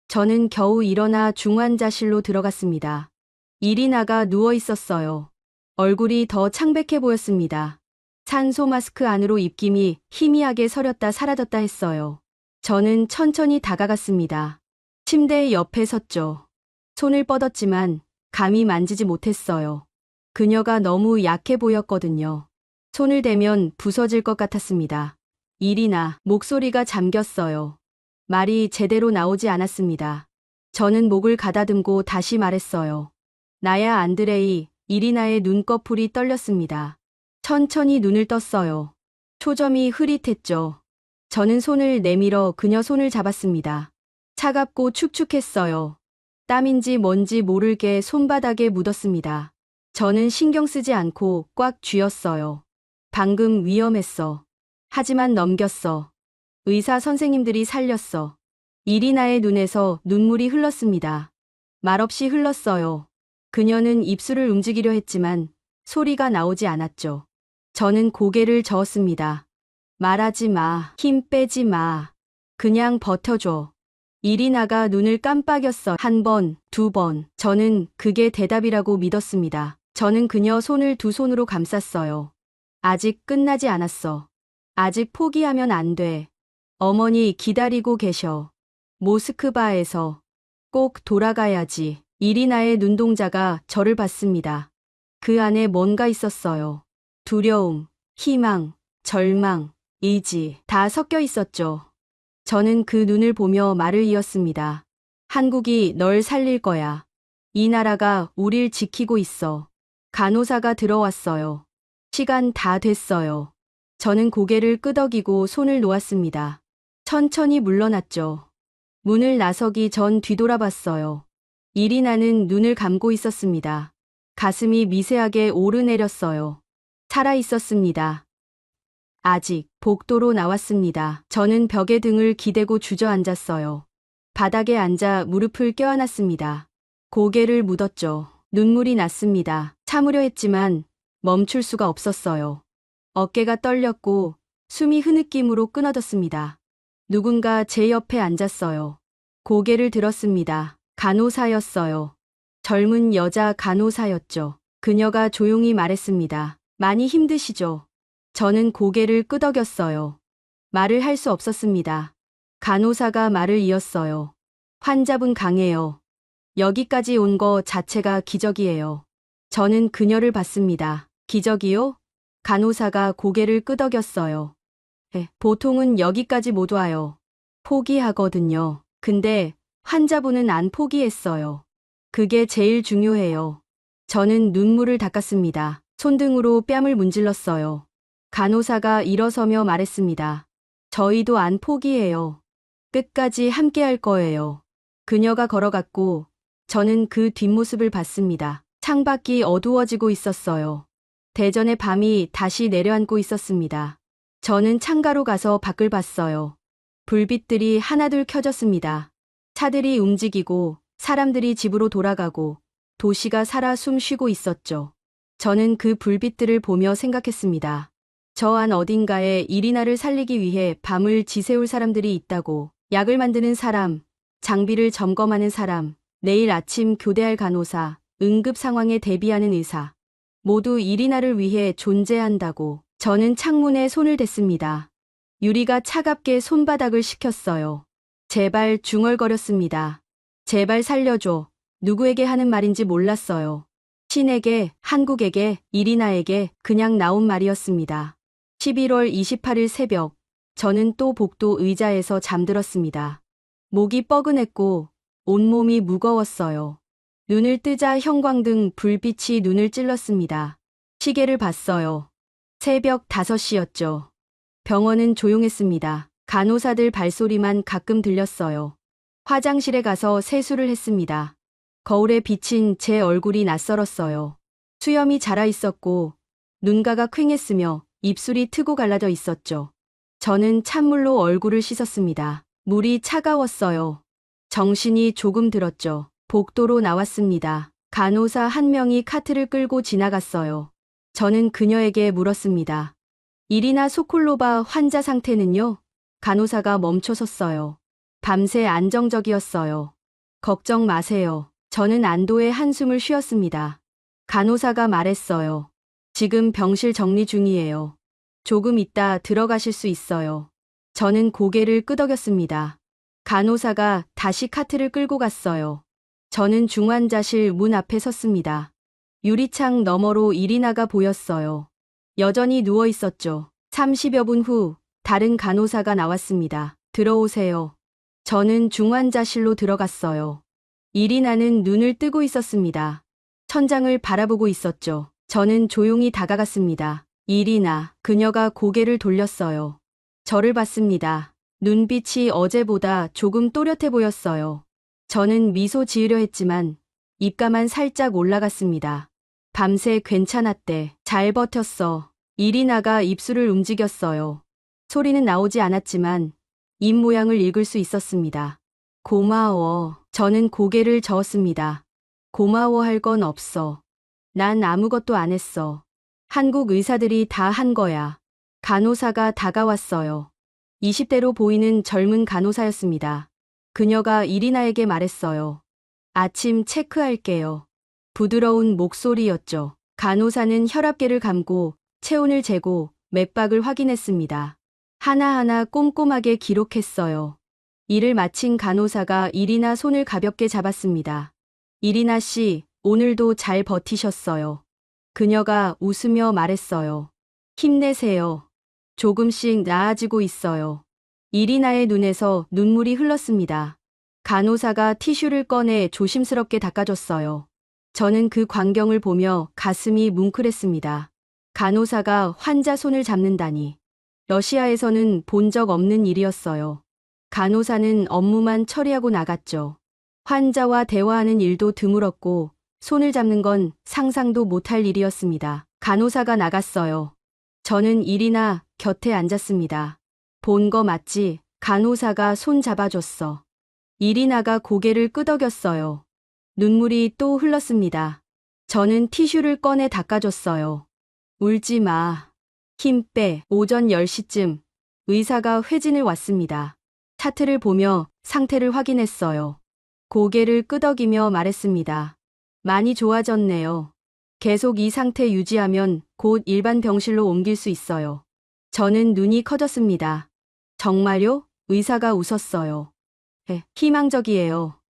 저는 겨우 일어나 중환자실로 들어갔습니다. 이리나가 누워 있었어요. 얼굴이 더 창백해 보였습니다. 산소 마스크 안으로 입김이 희미하게 서렸다 사라졌다 했어요. 저는 천천히 다가갔습니다. 침대 옆에 섰죠. 손을 뻗었지만 감히 만지지 못했어요. 그녀가 너무 약해 보였거든요. 손을 대면 부서질 것 같았습니다. 이리나, 목소리가 잠겼어요. 말이 제대로 나오지 않았습니다. 저는 목을 가다듬고 다시 말했어요. 나야 안드레이. 이리나의 눈꺼풀이 떨렸습니다. 천천히 눈을 떴어요. 초점이 흐릿했죠. 저는 손을 내밀어 그녀 손을 잡았습니다. 차갑고 축축했어요. 땀인지 뭔지 모르게 손바닥에 묻었습니다. 저는 신경 쓰지 않고 꽉 쥐었어요. 방금 위험했어. 하지만 넘겼어. 의사 선생님들이 살렸어. 이리나의 눈에서 눈물이 흘렀습니다. 말없이 흘렀어요. 그녀는 입술을 움직이려 했지만 소리가 나오지 않았죠. 저는 고개를 저었습니다. 말하지 마. 힘 빼지 마. 그냥 버텨줘. 이리나가 눈을 깜빡였어. 한 번, 두 번. 저는 그게 대답이라고 믿었습니다. 저는 그녀 손을 두 손으로 감쌌어요. 아직 끝나지 않았어. 아직 포기하면 안 돼. 어머니 기다리고 계셔. 모스크바에서. 꼭 돌아가야지. 이리나의 눈동자가 저를 봤습니다. 그 안에 뭔가 있었어요. 두려움, 희망, 절망, 의지 다 섞여 있었죠. 저는 그 눈을 보며 말을 이었습니다. 한국이 널 살릴 거야. 이 나라가 우릴 지키고 있어. 간호사가 들어왔어요. 시간 다 됐어요. 저는 고개를 끄덕이고 손을 놓았습니다. 천천히 물러났죠. 문을 나서기 전 뒤돌아봤어요. 이리나는 눈을 감고 있었습니다. 가슴이 미세하게 오르내렸어요. 살아 있었습니다. 아직 복도로 나왔습니다. 저는 벽에 등을 기대고 주저앉았어요. 바닥에 앉아 무릎을 껴안았습니다. 고개를 묻었죠. 눈물이 났습니다. 참으려 했지만 멈출 수가 없었어요. 어깨가 떨렸고 숨이 흐느낌으로 끊어졌습니다. 누군가 제 옆에 앉았어요. 고개를 들었습니다. 간호사였어요. 젊은 여자 간호사였죠. 그녀가 조용히 말했습니다. 많이 힘드시죠? 저는 고개를 끄덕였어요. 말을 할 수 없었습니다. 간호사가 말을 이었어요. 환자분 강해요. 여기까지 온 거 자체가 기적이에요. 저는 그녀를 봤습니다. 기적이요? 간호사가 고개를 끄덕였어요. 보통은 여기까지 못 와요. 포기하거든요. 근데 환자분은 안 포기했어요. 그게 제일 중요해요. 저는 눈물을 닦았습니다. 손등으로 뺨을 문질렀어요. 간호사가 일어서며 말했습니다. 저희도 안 포기해요. 끝까지 함께 할 거예요. 그녀가 걸어갔고 저는 그 뒷모습을 봤습니다. 창밖이 어두워지고 있었어요. 대전의 밤이 다시 내려앉고 있었습니다. 저는 창가로 가서 밖을 봤어요. 불빛들이 하나둘 켜졌습니다. 차들이 움직이고 사람들이 집으로 돌아가고 도시가 살아 숨 쉬고 있었죠. 저는 그 불빛들을 보며 생각했습니다. 저 안 어딘가에 이리나를 살리기 위해 밤을 지새울 사람들이 있다고. 약을 만드는 사람, 장비를 점검하는 사람, 내일 아침 교대할 간호사, 응급 상황에 대비하는 의사. 모두 이리나를 위해 존재한다고. 저는 창문에 손을 댔습니다. 유리가 차갑게 손바닥을 식혔어요. 제발 중얼거렸습니다. 제발 살려줘. 누구에게 하는 말인지 몰랐어요. 신에게, 한국에게, 이리나에게 그냥 나온 말이었습니다. 11월 28일 새벽, 저는 또 복도 의자에서 잠들었습니다. 목이 뻐근했고 온몸이 무거웠어요. 눈을 뜨자 형광등 불빛이 눈을 찔렀습니다. 시계를 봤어요. 새벽 5시였죠. 병원은 조용했습니다. 간호사들 발소리만 가끔 들렸어요. 화장실에 가서 세수를 했습니다. 거울에 비친 제 얼굴이 낯설었어요. 수염이 자라 있었고 눈가가 퀭했으며 입술이 트고 갈라져 있었죠. 저는 찬물로 얼굴을 씻었습니다. 물이 차가웠어요. 정신이 조금 들었죠. 복도로 나왔습니다. 간호사 한 명이 카트를 끌고 지나갔어요. 저는 그녀에게 물었습니다. 이리나 소콜로바 환자 상태는요? 간호사가 멈춰섰어요. 밤새 안정적이었어요. 걱정 마세요. 저는 안도의 한숨을 쉬었습니다. 간호사가 말했어요. 지금 병실 정리 중이에요. 조금 있다 들어가실 수 있어요. 저는 고개를 끄덕였습니다. 간호사가 다시 카트를 끌고 갔어요. 저는 중환자실 문 앞에 섰습니다. 유리창 너머로 이리나가 보였어요. 여전히 누워 있었죠. 30여 분 후 다른 간호사가 나왔습니다. 들어오세요. 저는 중환자실로 들어갔어요. 이리나는 눈을 뜨고 있었습니다. 천장을 바라보고 있었죠. 저는 조용히 다가갔습니다. 이리나, 그녀가 고개를 돌렸어요. 저를 봤습니다. 눈빛이 어제보다 조금 또렷해 보였어요. 저는 미소 지으려 했지만 입가만 살짝 올라갔습니다. 밤새 괜찮았대. 잘 버텼어. 이리나가 입술을 움직였어요. 소리는 나오지 않았지만 입 모양을 읽을 수 있었습니다. 고마워. 저는 고개를 저었습니다. 고마워할 건 없어. 난 아무것도 안 했어. 한국 의사들이 다 한 거야. 간호사가 다가왔어요. 20대로 보이는 젊은 간호사였습니다. 그녀가 이리나에게 말했어요. 아침 체크할게요. 부드러운 목소리였죠. 간호사는 혈압계를 감고 체온을 재고 맥박을 확인했습니다. 하나하나 꼼꼼하게 기록했어요. 일을 마친 간호사가 이리나 손을 가볍게 잡았습니다. 이리나 씨, 오늘도 잘 버티셨어요. 그녀가 웃으며 말했어요. 힘내세요. 조금씩 나아지고 있어요. 이리나의 눈에서 눈물이 흘렀습니다. 간호사가 티슈를 꺼내 조심스럽게 닦아줬어요. 저는 그 광경을 보며 가슴이 뭉클했습니다. 간호사가 환자 손을 잡는다니. 러시아에서는 본 적 없는 일이었어요. 간호사는 업무만 처리하고 나갔죠. 환자와 대화하는 일도 드물었고 손을 잡는 건 상상도 못할 일이었습니다. 간호사가 나갔어요. 저는 이리나 곁에 앉았습니다. 본 거 맞지? 간호사가 손 잡아줬어. 이리나가 고개를 끄덕였어요. 눈물이 또 흘렀습니다. 저는 티슈를 꺼내 닦아줬어요. 울지 마. 힘 빼. 오전 10시쯤 의사가 회진을 왔습니다. 차트를 보며 상태를 확인했어요. 고개를 끄덕이며 말했습니다. 많이 좋아졌네요. 계속 이 상태 유지하면 곧 일반 병실로 옮길 수 있어요. 저는 눈이 커졌습니다. 정말요? 의사가 웃었어요. 희망적이에요.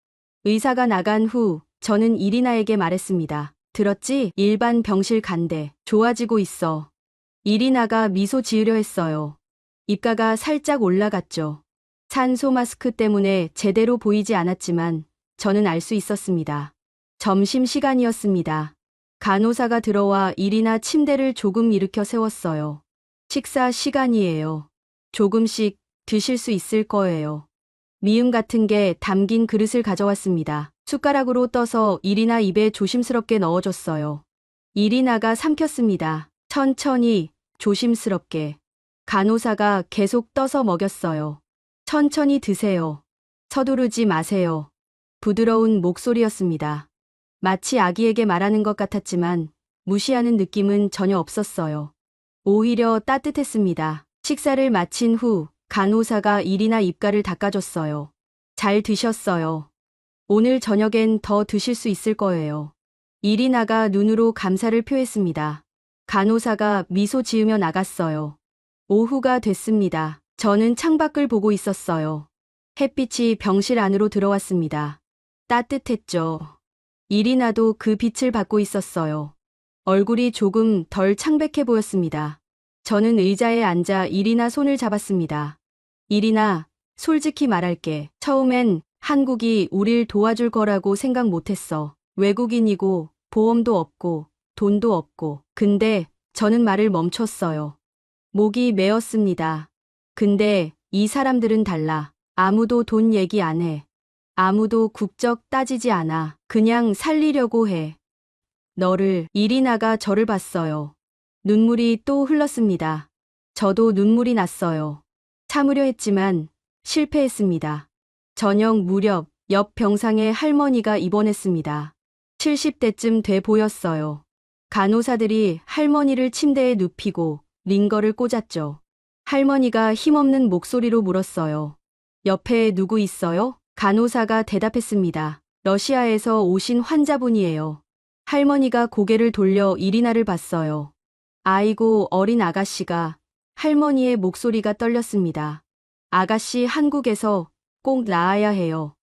의사가 나간 후 저는 이리나에게 말했습니다. 들었지? 일반 병실 간대. 좋아지고 있어. 이리나가 미소 지으려 했어요. 입가가 살짝 올라갔죠. 산소 마스크 때문에 제대로 보이지 않았지만 저는 알 수 있었습니다. 점심시간이었습니다. 간호사가 들어와 이리나 침대를 조금 일으켜 세웠어요. 식사 시간이에요. 조금씩 드실 수 있을 거예요. 미음 같은 게 담긴 그릇을 가져왔습니다. 숟가락으로 떠서 이리나 입에 조심스럽게 넣어줬어요. 이리나가 삼켰습니다. 천천히, 조심스럽게. 간호사가 계속 떠서 먹였어요. 천천히 드세요. 서두르지 마세요. 부드러운 목소리였습니다. 마치 아기에게 말하는 것 같았지만 무시하는 느낌은 전혀 없었어요. 오히려 따뜻했습니다. 식사를 마친 후 간호사가 이리나 입가를 닦아줬어요. 잘 드셨어요. 오늘 저녁엔 더 드실 수 있을 거예요. 이리나가 눈으로 감사를 표했습니다. 간호사가 미소 지으며 나갔어요. 오후가 됐습니다. 저는 창밖을 보고 있었어요. 햇빛이 병실 안으로 들어왔습니다. 따뜻했죠. 이리나도 그 빛을 받고 있었어요. 얼굴이 조금 덜 창백해 보였습니다. 저는 의자에 앉아 이리나 손을 잡았습니다. 이리나, 솔직히 말할게. 처음엔 한국이 우릴 도와줄 거라고 생각 못했어. 외국인이고 보험도 없고 돈도 없고. 근데 저는 말을 멈췄어요. 목이 메었습니다. 근데 이 사람들은 달라. 아무도 돈 얘기 안 해. 아무도 국적 따지지 않아. 그냥 살리려고 해. 너를. 이리나가 저를 봤어요. 눈물이 또 흘렀습니다. 저도 눈물이 났어요. 참으려 했지만 실패했습니다. 저녁 무렵 옆 병상에 할머니가 입원했습니다. 70대쯤 돼 보였어요. 간호사들이 할머니를 침대에 눕히고 링거를 꽂았죠. 할머니가 힘없는 목소리로 물었어요. 옆에 누구 있어요? 간호사가 대답했습니다. 러시아에서 오신 환자분이에요. 할머니가 고개를 돌려 이리나를 봤어요. 아이고, 어린 아가씨가. 할머니의 목소리가 떨렸습니다. 아가씨, 한국에서 꼭 나아야 해요.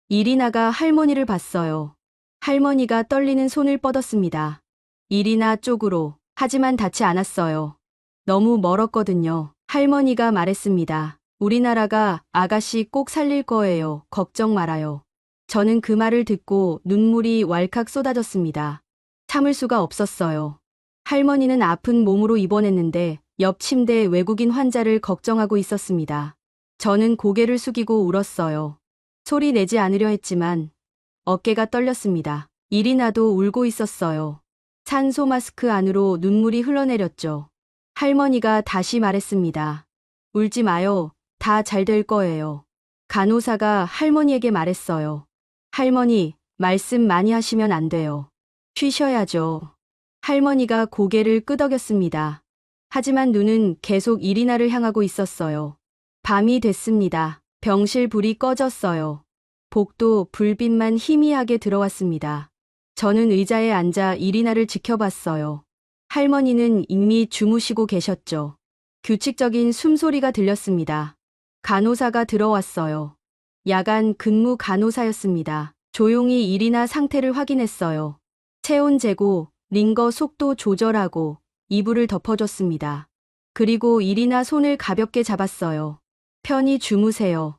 이리나가 할머니를 봤어요. 할머니가 떨리는 손을 뻗었습니다. 이리나 쪽으로. 하지만 닿지 않았어요. 너무 멀었거든요. 할머니가 말했습니다. 우리나라가 아가씨 꼭 살릴 거예요. 걱정 말아요. 저는 그 말을 듣고 눈물이 왈칵 쏟아졌습니다. 참을 수가 없었어요. 할머니는 아픈 몸으로 입원했는데 옆 침대 외국인 환자를 걱정하고 있었습니다. 저는 고개를 숙이고 울었어요. 소리 내지 않으려 했지만 어깨가 떨렸습니다. 이리나도 울고 있었어요. 산소 마스크 안으로 눈물이 흘러내렸죠. 할머니가 다시 말했습니다. 울지 마요. 다 잘 될 거예요. 간호사가 할머니에게 말했어요. 할머니, 말씀 많이 하시면 안 돼요. 쉬셔야죠. 할머니가 고개를 끄덕였습니다. 하지만 눈은 계속 이리나를 향하고 있었어요. 밤이 됐습니다. 병실 불이 꺼졌어요. 복도 불빛만 희미하게 들어왔습니다. 저는 의자에 앉아 이리나를 지켜봤어요. 할머니는 이미 주무시고 계셨죠. 규칙적인 숨소리가 들렸습니다. 간호사가 들어왔어요. 야간 근무 간호사였습니다. 조용히 이리나 상태를 확인했어요. 체온 재고, 링거 속도 조절하고 이불을 덮어줬습니다. 그리고 이리나 손을 가볍게 잡았어요. 편히 주무세요.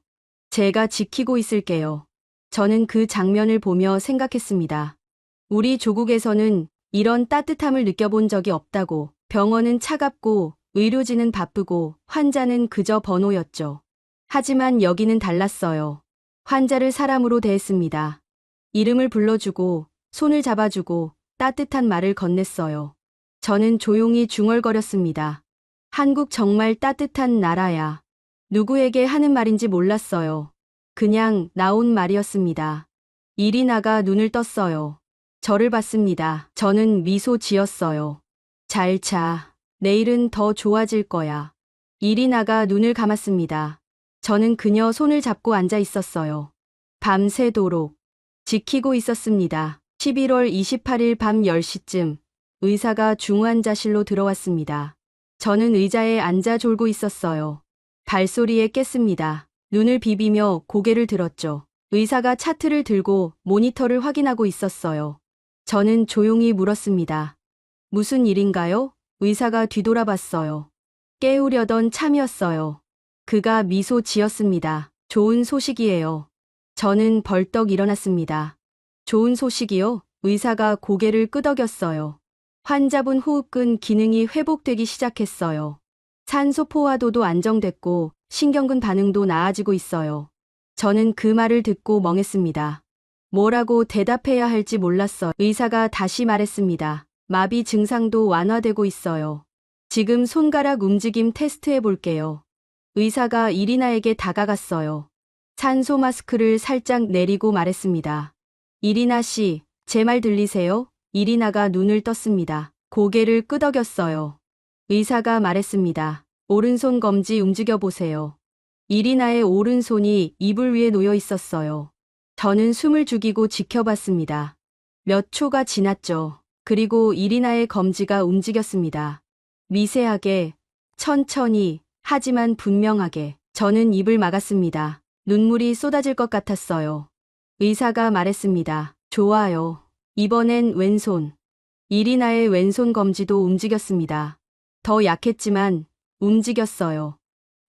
제가 지키고 있을게요. 저는 그 장면을 보며 생각했습니다. 우리 조국에서는 이런 따뜻함을 느껴본 적이 없다고. 병원은 차갑고 의료진은 바쁘고 환자는 그저 번호였죠. 하지만 여기는 달랐어요. 환자를 사람으로 대했습니다. 이름을 불러주고 손을 잡아주고 따뜻한 말을 건넸어요. 저는 조용히 중얼거렸습니다. 한국 정말 따뜻한 나라야. 누구에게 하는 말인지 몰랐어요. 그냥 나온 말이었습니다. 이리나가 눈을 떴어요. 저를 봤습니다. 저는 미소 지었어요. 잘 자. 내일은 더 좋아질 거야. 이리나가 눈을 감았습니다. 저는 그녀 손을 잡고 앉아 있었어요. 밤새도록 지키고 있었습니다. 11월 28일 밤 10시쯤 의사가 중환자실로 들어왔습니다. 저는 의자에 앉아 졸고 있었어요. 발소리에 깼습니다. 눈을 비비며 고개를 들었죠. 의사가 차트를 들고 모니터를 확인하고 있었어요. 저는 조용히 물었습니다. 무슨 일인가요? 의사가 뒤돌아봤어요. 깨우려던 참이었어요. 그가 미소 지었습니다. 좋은 소식이에요. 저는 벌떡 일어났습니다. 좋은 소식이요? 의사가 고개를 끄덕였어요. 환자분 호흡근 기능이 회복되기 시작했어요. 산소 포화도도 안정됐고 신경근 반응도 나아지고 있어요. 저는 그 말을 듣고 멍했습니다. 뭐라고 대답해야 할지 몰랐어요. 의사가 다시 말했습니다. 마비 증상도 완화되고 있어요. 지금 손가락 움직임 테스트해 볼게요. 의사가 이리나에게 다가갔어요. 산소 마스크를 살짝 내리고 말했습니다. 이리나 씨, 제 말 들리세요? 이리나가 눈을 떴습니다. 고개를 끄덕였어요. 의사가 말했습니다. 오른손 검지 움직여 보세요. 이리나의 오른손이 이불 위에 놓여 있었어요. 저는 숨을 죽이고 지켜봤습니다. 몇 초가 지났죠. 그리고 이리나의 검지가 움직였습니다. 미세하게, 천천히, 하지만 분명하게. 저는 입을 막았습니다. 눈물이 쏟아질 것 같았어요. 의사가 말했습니다. 좋아요. 이번엔 왼손. 이리나의 왼손 검지도 움직였습니다. 더 약했지만 움직였어요.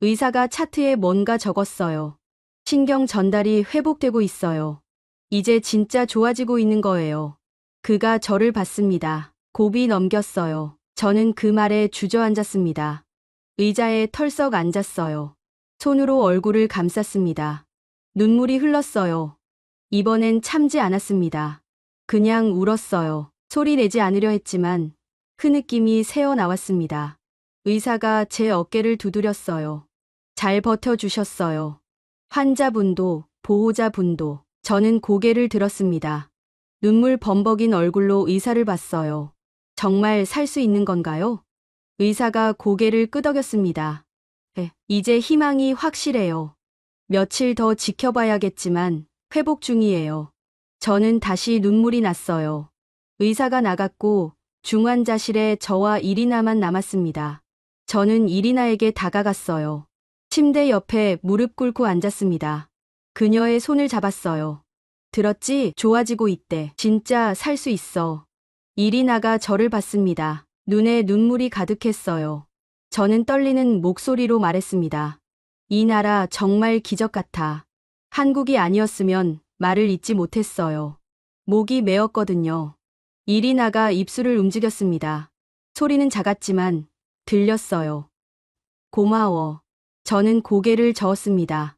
의사가 차트에 뭔가 적었어요. 신경 전달이 회복되고 있어요. 이제 진짜 좋아지고 있는 거예요. 그가 저를 봤습니다. 고비 넘겼어요. 저는 그 말에 주저앉았습니다. 의자에 털썩 앉았어요. 손으로 얼굴을 감쌌습니다. 눈물이 흘렀어요. 이번엔 참지 않았습니다. 그냥 울었어요. 소리 내지 않으려 했지만 흐느낌이 새어나왔습니다. 의사가 제 어깨를 두드렸어요. 잘 버텨주셨어요. 환자분도 보호자분도. 저는 고개를 들었습니다. 눈물 범벅인 얼굴로 의사를 봤어요. 정말 살 수 있는 건가요? 의사가 고개를 끄덕였습니다. 네, 이제 희망이 확실해요. 며칠 더 지켜봐야겠지만 회복 중이에요. 저는 다시 눈물이 났어요. 의사가 나갔고 중환자실에 저와 이리나만 남았습니다. 저는 이리나에게 다가갔어요. 침대 옆에 무릎 꿇고 앉았습니다. 그녀의 손을 잡았어요. 들었지? 좋아지고 있대. 진짜 살 수 있어. 이리나가 저를 봤습니다. 눈에 눈물이 가득했어요. 저는 떨리는 목소리로 말했습니다. 이 나라 정말 기적 같아. 한국이 아니었으면 말을 잇지 못했어요. 목이 메었거든요. 이리나가 입술을 움직였습니다. 소리는 작았지만 들렸어요. 고마워. 저는 고개를 저었습니다.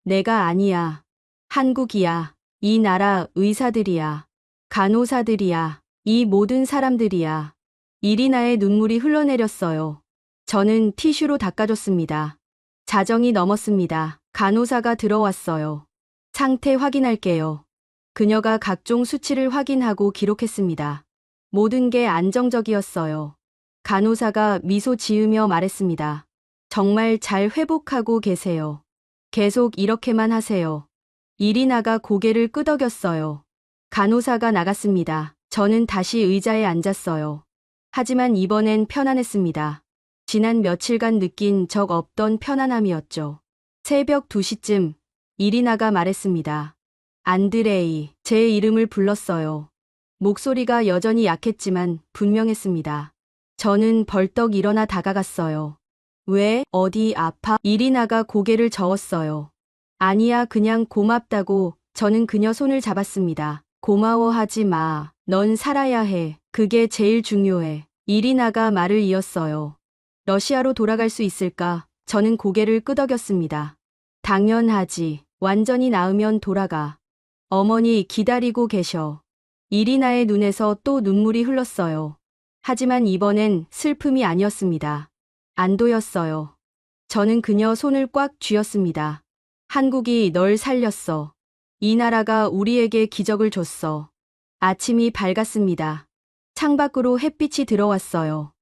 내가 아니야. 한국이야. 이 나라 의사들이야. 간호사들이야. 이 모든 사람들이야. 이리나의 눈물이 흘러내렸어요. 저는 티슈로 닦아줬습니다. 자정이 넘었습니다. 간호사가 들어왔어요. 상태 확인할게요. 그녀가 각종 수치를 확인하고 기록했습니다. 모든 게 안정적이었어요. 간호사가 미소 지으며 말했습니다. 정말 잘 회복하고 계세요. 계속 이렇게만 하세요. 이리나가 고개를 끄덕였어요. 간호사가 나갔습니다. 저는 다시 의자에 앉았어요. 하지만 이번엔 편안했습니다. 지난 며칠간 느낀 적 없던 편안함이었죠. 새벽 2시쯤 이리나가 말했습니다. 안드레이, 제 이름을 불렀어요. 목소리가 여전히 약했지만 분명했습니다. 저는 벌떡 일어나 다가갔어요. 왜? 어디 아파? 이리나가 고개를 저었어요. 아니야, 그냥 고맙다고. 저는 그녀 손을 잡았습니다. 고마워하지 마. 넌 살아야 해. 그게 제일 중요해. 이리나가 말을 이었어요. 러시아로 돌아갈 수 있을까? 저는 고개를 끄덕였습니다. 당연하지. 완전히 나으면 돌아가. 어머니 기다리고 계셔. 이리나의 눈에서 또 눈물이 흘렀어요. 하지만 이번엔 슬픔이 아니었습니다. 안도였어요. 저는 그녀 손을 꽉 쥐었습니다. 한국이 널 살렸어. 이 나라가 우리에게 기적을 줬어. 아침이 밝았습니다. 창밖으로 햇빛이 들어왔어요.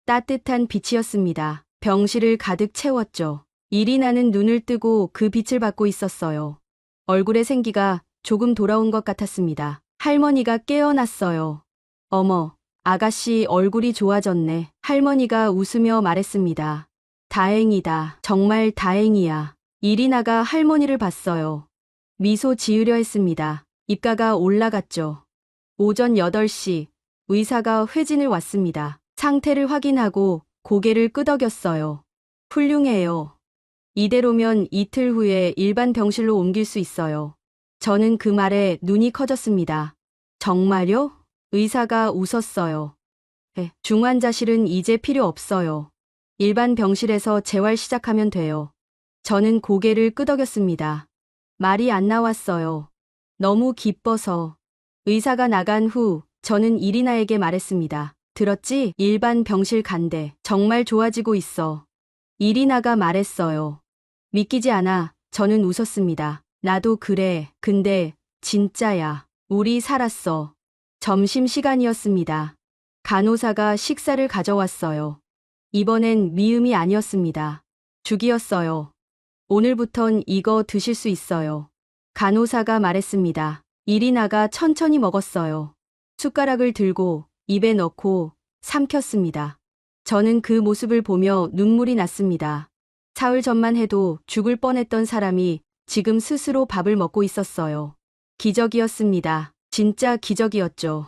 따뜻한 빛이었습니다. 병실을 가득 채웠죠. 이리나는 눈을 뜨고 그 빛을 받고 있었어요. 얼굴의 생기가 조금 돌아온 것 같았습니다. 할머니가 깨어났어요. 어머, 아가씨 얼굴이 좋아졌네. 할머니가 웃으며 말했습니다. 다행이다. 정말 다행이야. 이리나가 할머니를 봤어요. 미소 지으려 했습니다. 입가가 올라갔죠. 오전 8시 의사가 회진을 왔습니다. 상태를 확인하고 고개를 끄덕였어요. 훌륭해요. 이대로면 이틀 후에 일반 병실로 옮길 수 있어요. 저는 그 말에 눈이 커졌습니다. 정말요? 의사가 웃었어요. 중환자실은 이제 필요 없어요. 일반 병실에서 재활 시작하면 돼요. 저는 고개를 끄덕였습니다. 말이 안 나왔어요. 너무 기뻐서. 의사가 나간 후 저는 이리나에게 말했습니다. 들었지? 일반 병실 간대. 정말 좋아지고 있어. 이리나가 말했어요. 믿기지 않아. 저는 웃었습니다. 나도 그래. 근데 진짜야. 우리 살았어. 점심시간이었습니다. 간호사가 식사를 가져왔어요. 이번엔 미음이 아니었습니다. 죽이었어요. 오늘부턴 이거 드실 수 있어요. 간호사가 말했습니다. 이리나가 천천히 먹었어요. 숟가락을 들고 입에 넣고 삼켰습니다. 저는 그 모습을 보며 눈물이 났습니다. 사흘 전만 해도 죽을 뻔했던 사람이 지금 스스로 밥을 먹고 있었어요. 기적이었습니다. 진짜 기적이었죠.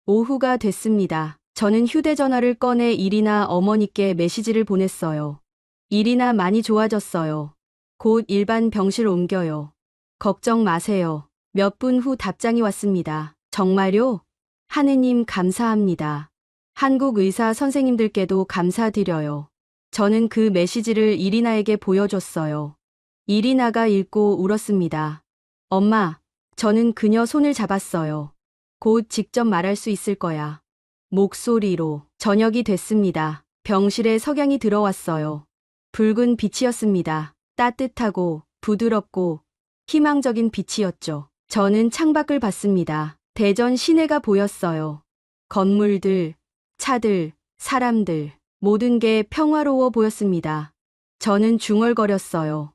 오후가 됐습니다. 저는 휴대전화를 꺼내 이리나 어머니께 메시지를 보냈어요. 이리나 많이 좋아졌어요. 곧 일반 병실 옮겨요. 걱정 마세요. 몇 분 후 답장이 왔습니다. 정말요? 하느님 감사합니다. 한국 의사 선생님들께도 감사드려요. 저는 그 메시지를 이리나에게 보여줬어요. 이리나가 읽고 울었습니다. 엄마, 저는 그녀 손을 잡았어요. 곧 직접 말할 수 있을 거야. 목소리로. 저녁이 됐습니다. 병실에 석양이 들어왔어요. 붉은 빛이었습니다. 따뜻하고 부드럽고 희망적인 빛이었죠. 저는 창밖을 봤습니다. 대전 시내가 보였어요. 건물들, 차들, 사람들, 모든 게 평화로워 보였습니다. 저는 중얼거렸어요.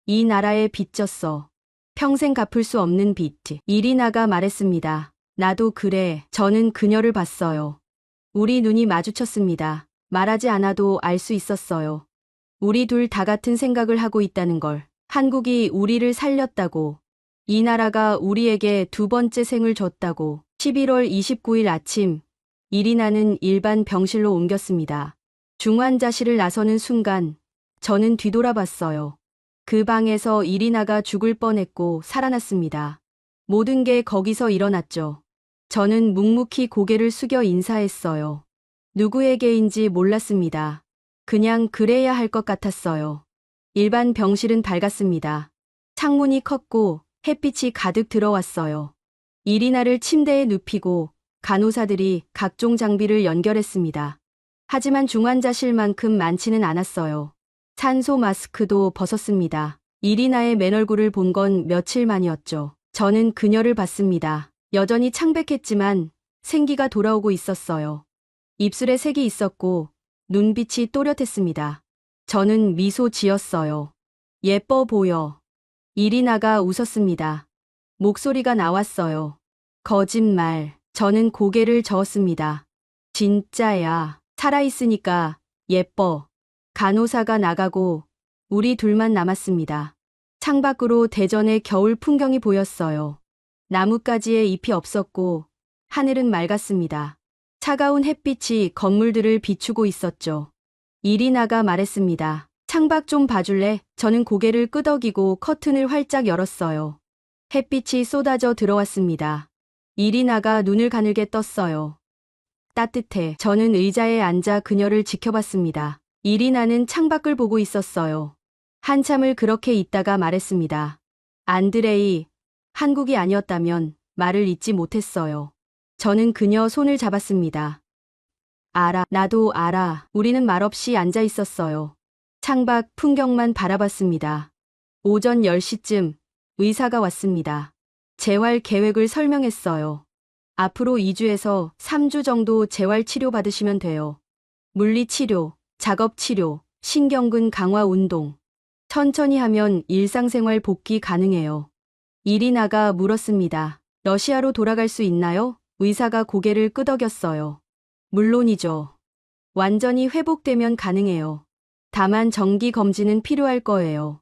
이 나라에 빚졌어. 평생 갚을 수 없는 빚. 이리나가 말했습니다. 나도 그래. 저는 그녀를 봤어요. 우리 눈이 마주쳤습니다. 말하지 않아도 알 수 있었어요. 우리 둘 다 같은 생각을 하고 있다는 걸. 한국이 우리를 살렸다고. 이 나라가 우리에게 두 번째 생을 줬다고. 11월 29일 아침, 이리나는 일반 병실로 옮겼습니다. 중환자실을 나서는 순간 저는 뒤돌아봤어요. 그 방에서 이리나가 죽을 뻔했고 살아났습니다. 모든 게 거기서 일어났죠. 저는 묵묵히 고개를 숙여 인사했어요. 누구에게인지 몰랐습니다. 그냥 그래야 할 것 같았어요. 일반 병실은 밝았습니다. 창문이 컸고 햇빛이 가득 들어왔어요. 이리나를 침대에 눕히고 간호사들이 각종 장비를 연결했습니다. 하지만 중환자실만큼 많지는 않았어요. 산소 마스크도 벗었습니다. 이리나의 맨얼굴을 본 건 며칠 만이었죠. 저는 그녀를 봤습니다. 여전히 창백했지만 생기가 돌아오고 있었어요. 입술에 색이 있었고 눈빛이 또렷했습니다. 저는 미소 지었어요. 예뻐 보여. 이리나가 웃었습니다. 목소리가 나왔어요. 거짓말. 저는 고개를 저었습니다. 진짜야. 살아있으니까 예뻐. 간호사가 나가고 우리 둘만 남았습니다. 창밖으로 대전의 겨울 풍경이 보였어요. 나뭇가지에 잎이 없었고 하늘은 맑았습니다. 차가운 햇빛이 건물들을 비추고 있었죠. 이리나가 말했습니다. 창밖 좀 봐줄래? 저는 고개를 끄덕이고 커튼을 활짝 열었어요. 햇빛이 쏟아져 들어왔습니다. 이리나가 눈을 가늘게 떴어요. 따뜻해. 저는 의자에 앉아 그녀를 지켜봤습니다. 이리나는 창밖을 보고 있었어요. 한참을 그렇게 있다가 말했습니다. 안드레이, 한국이 아니었다면 말을 잇지 못했어요. 저는 그녀 손을 잡았습니다. 알아, 나도 알아. 우리는 말없이 앉아 있었어요. 창밖 풍경만 바라봤습니다. 오전 10시쯤 의사가 왔습니다. 재활 계획을 설명했어요. 앞으로 2주에서 3주 정도 재활 치료 받으시면 돼요. 물리치료, 작업치료, 신경근 강화 운동. 천천히 하면 일상생활 복귀 가능해요. 이리나가 물었습니다. 러시아로 돌아갈 수 있나요? 의사가 고개를 끄덕였어요. 물론이죠. 완전히 회복되면 가능해요. 다만 정기 검진은 필요할 거예요.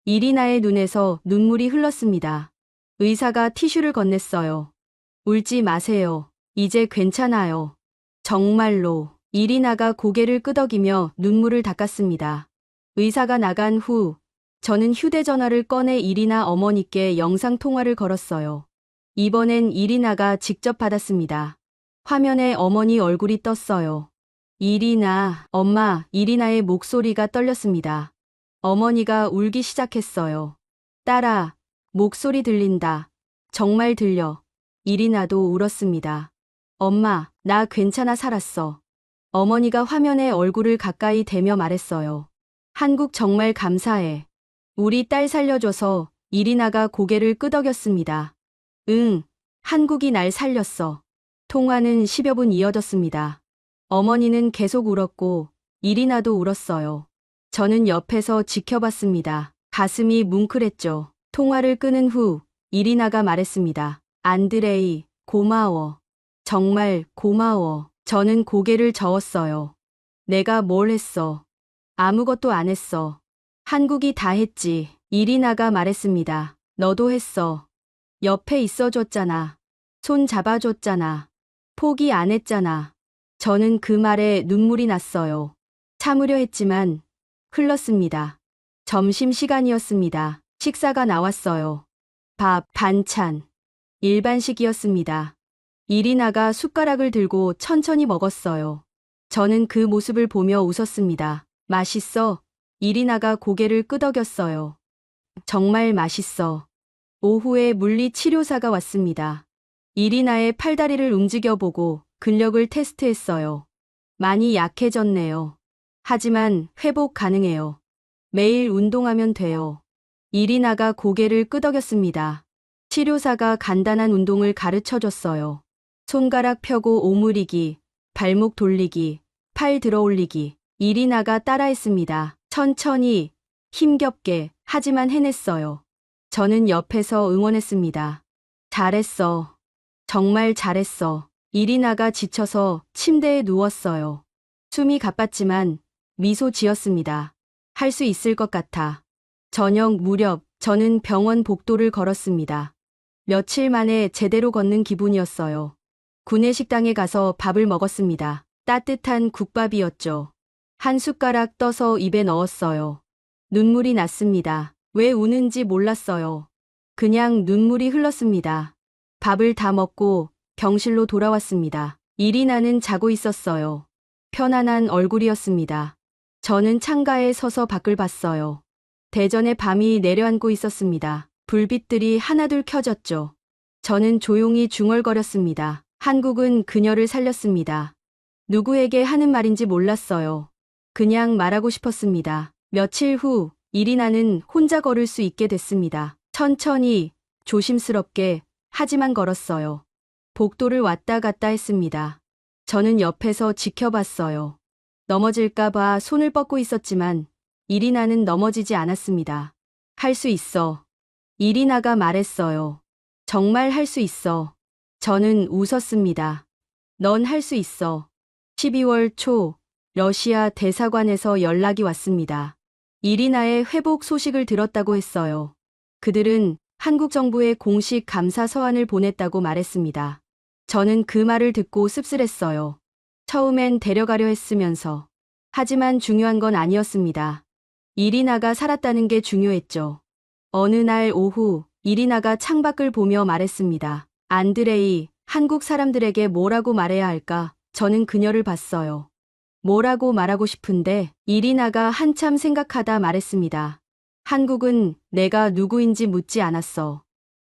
이리나의 눈에서 눈물이 흘렀습니다. 의사가 티슈를 건넸어요. 울지 마세요. 이제 괜찮아요. 정말로. 이리나가 고개를 끄덕이며 눈물을 닦았습니다. 의사가 나간 후 저는 휴대전화를 꺼내 이리나 어머니께 영상통화를 걸었어요. 이번엔 이리나가 직접 받았습니다. 화면에 어머니 얼굴이 떴어요. 이리나, 엄마, 이리나의 목소리가 떨렸습니다. 어머니가 울기 시작했어요. 딸아, 목소리 들린다. 정말 들려. 이리나도 울었습니다. 엄마, 나 괜찮아 살았어. 어머니가 화면에 얼굴을 가까이 대며 말했어요. 한국 정말 감사해. 우리 딸 살려줘서. 이리나가 고개를 끄덕였습니다. 응, 한국이 날 살렸어. 통화는 10여 분 이어졌습니다. 어머니는 계속 울었고 이리나도 울었어요. 저는 옆에서 지켜봤습니다. 가슴이 뭉클했죠. 통화를 끊은 후 이리나가 말했습니다. 안드레이, 고마워. 정말 고마워. 저는 고개를 저었어요. 내가 뭘 했어? 아무것도 안 했어. 한국이 다 했지. 이리나가 말했습니다. 너도 했어. 옆에 있어줬잖아. 손 잡아줬잖아. 포기 안 했잖아. 저는 그 말에 눈물이 났어요. 참으려 했지만 흘렀습니다. 점심시간이었습니다. 식사가 나왔어요. 밥, 반찬. 일반식이었습니다. 이리나가 숟가락을 들고 천천히 먹었어요. 저는 그 모습을 보며 웃었습니다. 맛있어? 이리나가 고개를 끄덕였어요. 정말 맛있어. 오후에 물리치료사가 왔습니다. 이리나의 팔다리를 움직여보고 근력을 테스트했어요. 많이 약해졌네요. 하지만 회복 가능해요. 매일 운동하면 돼요. 이리나가 고개를 끄덕였습니다. 치료사가 간단한 운동을 가르쳐줬어요. 손가락 펴고 오므리기, 발목 돌리기, 팔 들어올리기. 이리나가 따라했습니다. 천천히, 힘겹게, 하지만 해냈어요. 저는 옆에서 응원했습니다. 잘했어. 정말 잘했어. 이리나가 지쳐서 침대에 누웠어요. 숨이 가빴지만 미소 지었습니다. 할 수 있을 것 같아. 저녁 무렵 저는 병원 복도를 걸었습니다. 며칠 만에 제대로 걷는 기분이었어요. 구내식당에 가서 밥을 먹었습니다. 따뜻한 국밥이었죠. 한 숟가락 떠서 입에 넣었어요. 눈물이 났습니다. 왜 우는지 몰랐어요. 그냥 눈물이 흘렀습니다. 밥을 다 먹고 병실로 돌아왔습니다. 이리나는 자고 있었어요. 편안한 얼굴이었습니다. 저는 창가에 서서 밖을 봤어요. 대전의 밤이 내려앉고 있었습니다. 불빛들이 하나둘 켜졌죠. 저는 조용히 중얼거렸습니다. 한국은 그녀를 살렸습니다. 누구에게 하는 말인지 몰랐어요. 그냥 말하고 싶었습니다. 며칠 후 이리나는 혼자 걸을 수 있게 됐습니다. 천천히, 조심스럽게, 하지만 걸었어요. 복도를 왔다 갔다 했습니다. 저는 옆에서 지켜봤어요. 넘어질까봐 손을 뻗고 있었지만 이리나는 넘어지지 않았습니다. 할 수 있어. 이리나가 말했어요. 정말 할 수 있어. 저는 웃었습니다. 넌 할 수 있어. 12월 초 러시아 대사관에서 연락이 왔습니다. 이리나의 회복 소식을 들었다고 했어요. 그들은 한국 정부에 공식 감사 서한을 보냈다고 말했습니다. 저는 그 말을 듣고 씁쓸했어요. 처음엔 데려가려 했으면서. 하지만 중요한 건 아니었습니다. 이리나가 살았다는 게 중요했죠. 어느 날 오후 이리나가 창밖을 보며 말했습니다. 안드레이, 한국 사람들에게 뭐라고 말해야 할까? 저는 그녀를 봤어요. 뭐라고 말하고 싶은데 이리나가 한참 생각하다 말했습니다. 한국은 내가 누구인지 묻지 않았어.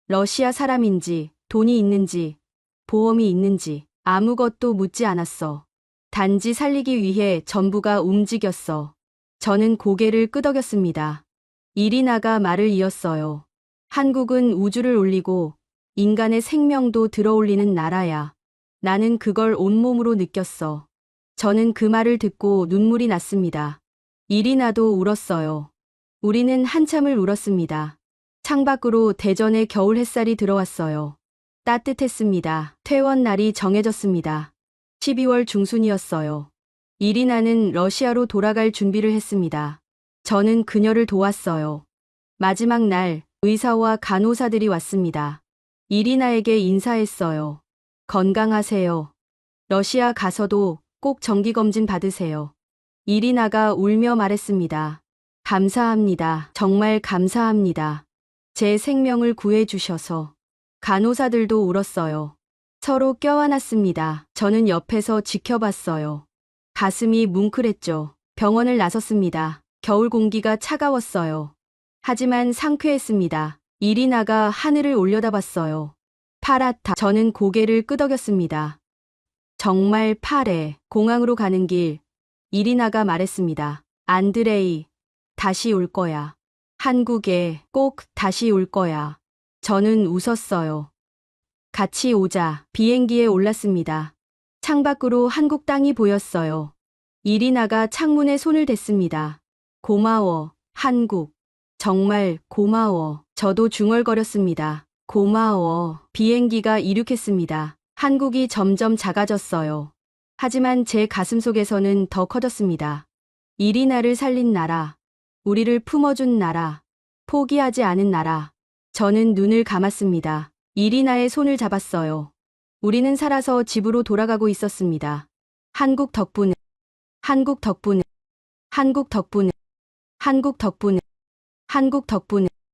러시아 사람인지, 돈이 있는지, 보험이 있는지 아무것도 묻지 않았어. 단지 살리기 위해 전부가 움직였어. 저는 고개를 끄덕였습니다. 이리나가 말을 이었어요. 한국은 우주를 올리고 인간의 생명도 들어올리는 나라야. 나는 그걸 온몸으로 느꼈어. 저는 그 말을 듣고 눈물이 났습니다. 이리나도 울었어요. 우리는 한참을 울었습니다. 창밖으로 대전의 겨울 햇살이 들어왔어요. 따뜻했습니다. 퇴원 날이 정해졌습니다. 12월 중순이었어요. 이리나는 러시아로 돌아갈 준비를 했습니다. 저는 그녀를 도왔어요. 마지막 날 의사와 간호사들이 왔습니다. 이리나에게 인사했어요. 건강하세요. 러시아 가서도 꼭 정기검진 받으세요. 이리나가 울며 말했습니다. 감사합니다. 정말 감사합니다. 제 생명을 구해주셔서. 간호사들도 울었어요. 서로 껴안았습니다. 저는 옆에서 지켜봤어요. 가슴이 뭉클했죠. 병원을 나섰습니다. 겨울 공기가 차가웠어요. 하지만 상쾌했습니다. 이리나가 하늘을 올려다봤어요. 파랗다. 저는 고개를 끄덕였습니다. 정말 파래. 공항으로 가는 길. 이리나가 말했습니다. 안드레이, 다시 올 거야. 한국에 꼭 다시 올 거야. 저는 웃었어요. 같이 오자. 비행기에 올랐습니다. 창밖으로 한국 땅이 보였어요. 이리나가 창문에 손을 댔습니다. 고마워, 한국. 정말 고마워. 저도 중얼거렸습니다. 고마워. 비행기가 이륙했습니다. 한국이 점점 작아졌어요. 하지만 제 가슴속에서는 더 커졌습니다. 이리나를 살린 나라. 우리를 품어준 나라. 포기하지 않은 나라. 저는 눈을 감았습니다. 이리나의 손을 잡았어요. 우리는 살아서 집으로 돌아가고 있었습니다. 한국 덕분에, 한국 덕분에, 한국 덕분에, 한국 덕분에, 한국 덕분에.